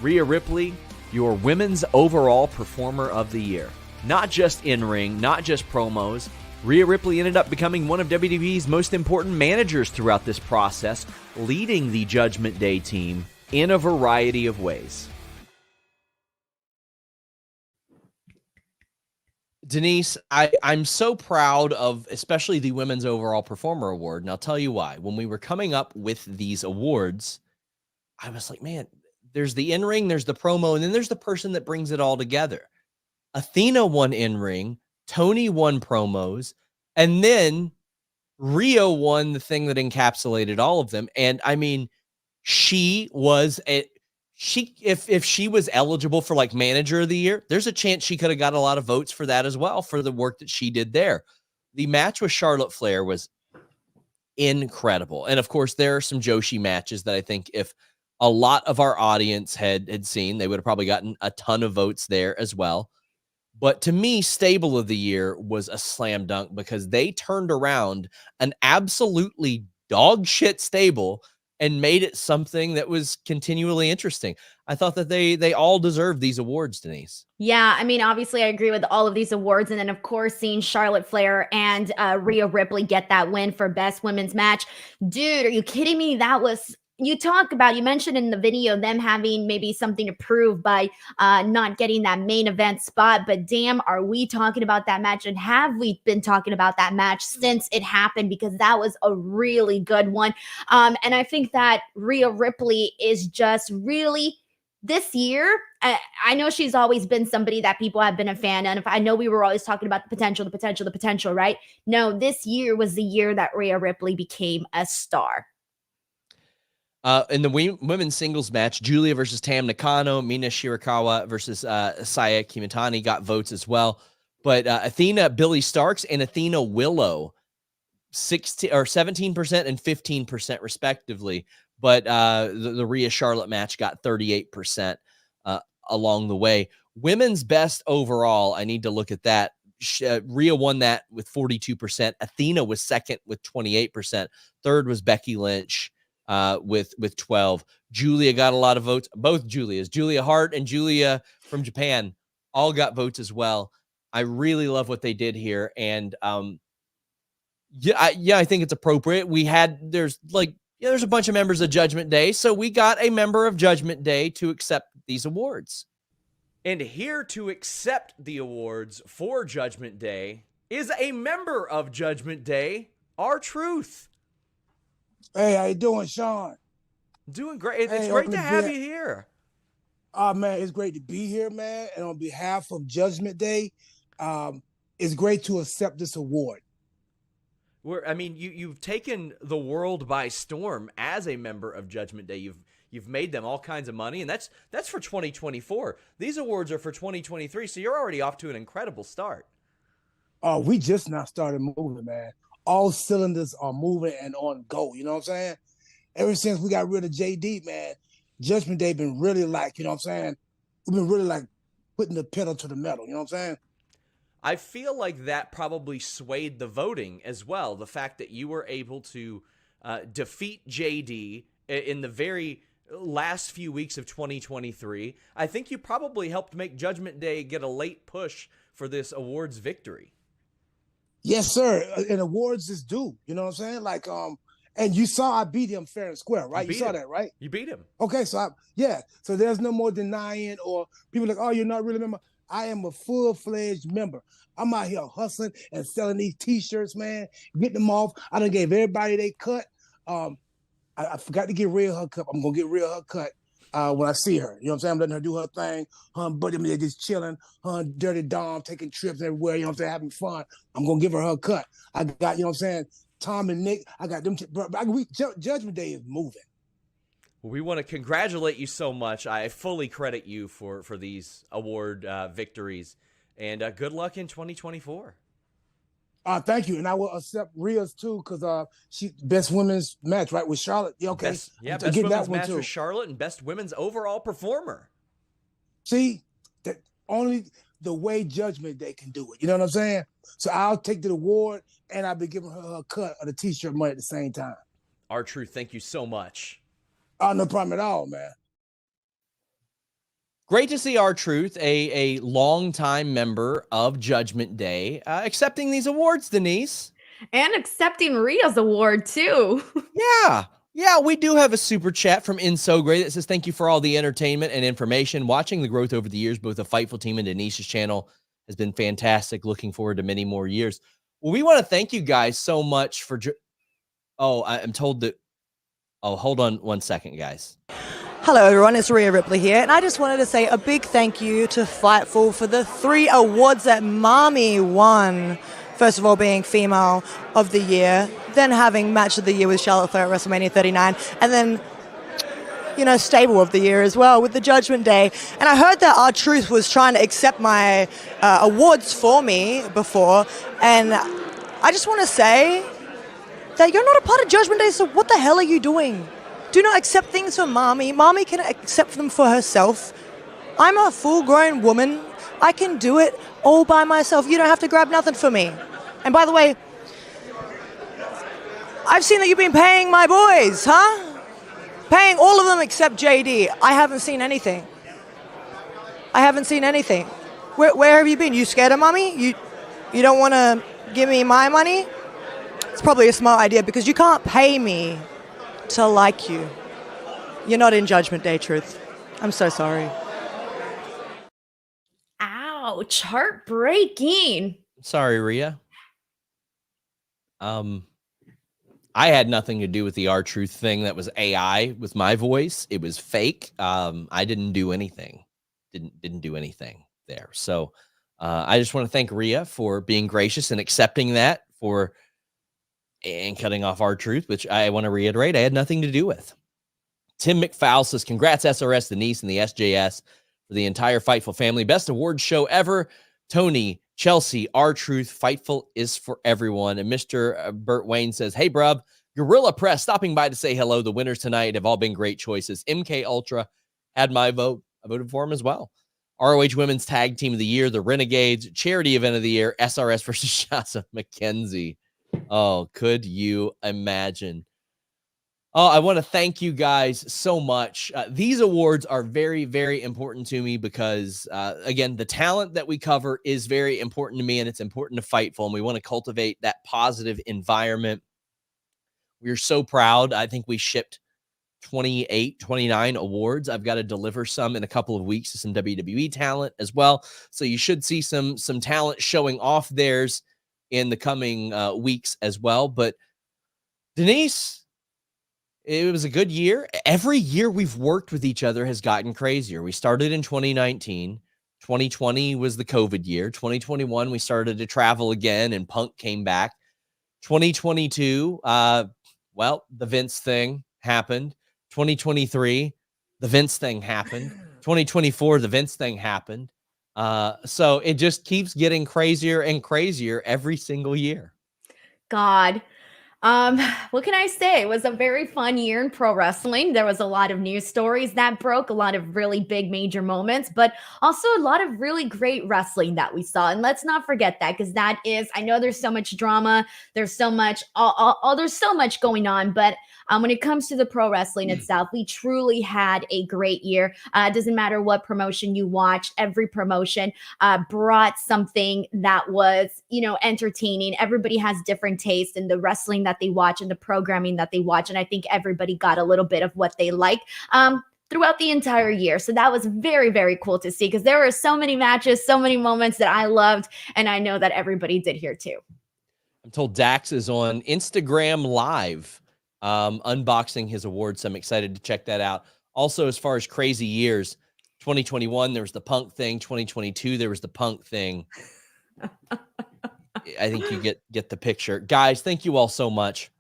Rhea Ripley your women's overall performer of the year. Not just in-ring, not just promos. Rhea Ripley ended up becoming one of WWE's most important managers throughout this process, leading the Judgment Day team in a variety of ways. Denise, I'm so proud of especially the Women's Overall Performer Award, and I'll tell you why. When we were coming up with these awards, I was like, man, there's the in-ring, there's the promo, and then there's the person that brings it all together. Athena won in-ring, Tony won promos, and then Rio won the thing that encapsulated all of them. And I mean, if she was eligible for like manager of the year, there's a chance she could have got a lot of votes for that as well, for the work that she did there. The match with Charlotte Flair was incredible. And of course, there are some Joshi matches that I think if a lot of our audience had seen, they would have probably gotten a ton of votes there as well. But to me, stable of the year was a slam dunk because they turned around an absolutely dog shit stable and made it something that was continually interesting. I thought that they all deserved these awards, Denise. Yeah, I mean, obviously, I agree with all of these awards. And then, of course, seeing Charlotte Flair and Rhea Ripley get that win for Best Women's Match. Dude, are you kidding me? That was... You mentioned in the video them having maybe something to prove by not getting that main event spot, but damn, are we talking about that match? And have we been talking about that match since it happened? Because that was a really good one. And I think that Rhea Ripley is just really... This year, I know she's always been somebody that people have been a fan of. I know we were always talking about the potential, right? No, this year was the year that Rhea Ripley became a star. In the women's singles match, Julia versus Tam Nakano, Mina Shirakawa versus Saya Kimitani got votes as well. But Athena Billy Starks and Athena Willow, 17% and 15% respectively. But the Rhea Charlotte match got 38% along the way. Women's best overall, I need to look at that. Rhea won that with 42%. Athena was second with 28%. Third was Becky Lynch with 12. Julia got a lot of votes. Both Julias, Julia Hart and Julia from Japan, all got votes as well. I really love what they did here, and I think it's appropriate. There's a bunch of members of Judgment Day, so we got a member of Judgment Day to accept these awards. And here to accept the awards for Judgment Day is a member of Judgment Day, R-Truth. Hey, how you doing, Sean? Doing great. It's great to have you here. Oh, man, it's great to be here, man. And on behalf of Judgment Day, it's great to accept this award. You've taken the world by storm as a member of Judgment Day. You've made them all kinds of money, and that's for 2024. These awards are for 2023, so you're already off to an incredible start. Oh, we just now started moving, man. All cylinders are moving and on go. You know what I'm saying? Ever since we got rid of JD, man, Judgment Day been really you know what I'm saying? We've been really putting the pedal to the metal. You know what I'm saying? I feel like that probably swayed the voting as well. The fact that you were able to defeat JD in the very last few weeks of 2023, I think you probably helped make Judgment Day get a late push for this awards victory. Yes, sir. And awards is due. You know what I'm saying? And you saw I beat him fair and square, right? You saw that, right? You beat him. Okay, so so there's no more denying or people like, oh, you're not really a member. I am a full-fledged member. I'm out here hustling and selling these T-shirts, man, getting them off. I done gave everybody they cut. I forgot to get Rhea her cut. I'm going to get Rhea her cut when I see her. You know what I'm saying? I'm letting her do her thing. Her and Buddy, they're just chilling. Her and Dirty Dom taking trips everywhere, you know what I'm saying, having fun. I'm going to give her cut. I got, you know what I'm saying, Tom and Nick, I got them. Judgment Day is moving. We want to congratulate you so much. I fully credit you for these award victories. And good luck in 2024. Thank you. And I will accept Rhea's too, because she best women's match, right, with Charlotte. Yeah, okay. Best women's match with Charlotte and best women's overall performer. See, that only the way Judgment Day can do it. You know what I'm saying? So I'll take the award and I'll be giving her a cut of the T-shirt money at the same time. R-Truth, thank you so much. Oh, no problem at all, man. Great to see R-Truth, a longtime member of Judgment Day, accepting these awards, Denise. And accepting Rhea's award, too. Yeah, we do have a super chat from In So Great that says, thank you for all the entertainment and information. Watching the growth over the years, both the Fightful team and Denise's channel has been fantastic. Looking forward to many more years. Well, we want to thank you guys so much for... I'm told that... Oh, hold on one second, guys. Hello everyone, it's Rhea Ripley here, and I just wanted to say a big thank you to Fightful for the 3 awards that Mommy won. First of all, being Female of the Year, then having Match of the Year with Charlotte Flair at WrestleMania 39, and then, Stable of the Year as well with the Judgment Day. And I heard that R-Truth was trying to accept my awards for me before, and I just want to say that you're not a part of Judgment Day, so what the hell are you doing? Do not accept things for Mommy. Mommy can accept them for herself. I'm a full-grown woman. I can do it all by myself. You don't have to grab nothing for me. And by the way, I've seen that you've been paying my boys, huh? Paying all of them except JD. I haven't seen anything. Where have you been? You scared of Mommy? You don't want to give me my money? It's probably a smart idea because you can't pay me to like you. You're not in Judgment Day, Truth. I'm so sorry. Ouch, heartbreaking. Sorry, Rhea. I had nothing to do with the R-Truth thing. That was AI with my voice. It was fake. I didn't do anything. Didn't do anything there. So I just want to thank Rhea for being gracious and accepting that and cutting off R-Truth, which I want to reiterate, I had nothing to do with. Tim McFowl says, congrats SRS, Denise, and the SJS for the entire Fightful family. Best awards show ever. Tony, Chelsea, R-Truth, Fightful is for everyone. And Mr. Burt Wayne says, hey, brub, Gorilla Press stopping by to say hello. The winners tonight have all been great choices. MK Ultra had my vote. I voted for him as well. ROH Women's Tag Team of the Year, the Renegades, Charity Event of the Year, SRS versus Shasa McKenzie. Oh, could you imagine? Oh, I want to thank you guys so much. These awards are very, very important to me because, again, the talent that we cover is very important to me, and it's important to Fightful, and we want to cultivate that positive environment. We're so proud. I think we shipped 28, 29 awards. I've got to deliver some in a couple of weeks to some WWE talent as well. So you should see some talent showing off theirs in the coming weeks as well. But Denise, it was a good year. Every year we've worked with each other has gotten crazier. We started in 2019. 2020 was the COVID year. 2021, we started to travel again and Punk came back. 2022, well, the Vince thing happened. 2023, the Vince thing happened. 2024, the Vince thing happened. So it just keeps getting crazier and crazier every single year. God. What can I say? It was a very fun year in pro wrestling. There was a lot of news stories that broke, a lot of really big major moments, but also a lot of really great wrestling that we saw. And let's not forget that, because that is, I know there's so much drama, there's so much, there's so much going on, but when it comes to the pro wrestling itself, we truly had a great year. It doesn't matter what promotion you watched, every promotion brought something that was, entertaining. Everybody has different tastes in the wrestling that they watch and the programming that they watch. And I think everybody got a little bit of what they like throughout the entire year. So that was very, very cool to see, because there were so many matches, so many moments that I loved. And I know that everybody did here too. I'm told Dax is on Instagram Live unboxing his awards. So I'm excited to check that out. Also, as far as crazy years, 2021, there was the Punk thing. 2022, there was the Punk thing. I think you get the picture. Guys, thank you all so much.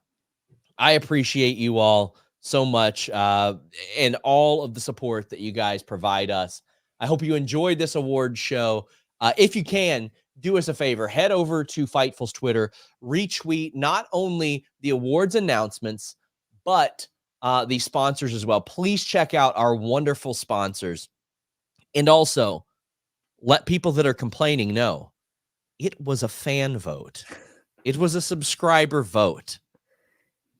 I appreciate you all so much and all of the support that you guys provide us. I hope you enjoyed this award show. If you can, do us a favor. Head over to Fightful's Twitter. Retweet not only the awards announcements, but the sponsors as well. Please check out our wonderful sponsors. And also, let people that are complaining know it was a fan vote. It was a subscriber vote.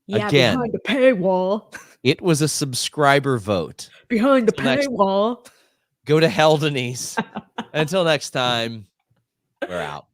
Yeah, again, behind the paywall. It was a subscriber vote. Behind the Until next- paywall. Go to hell, Denise. Until next time, we're out.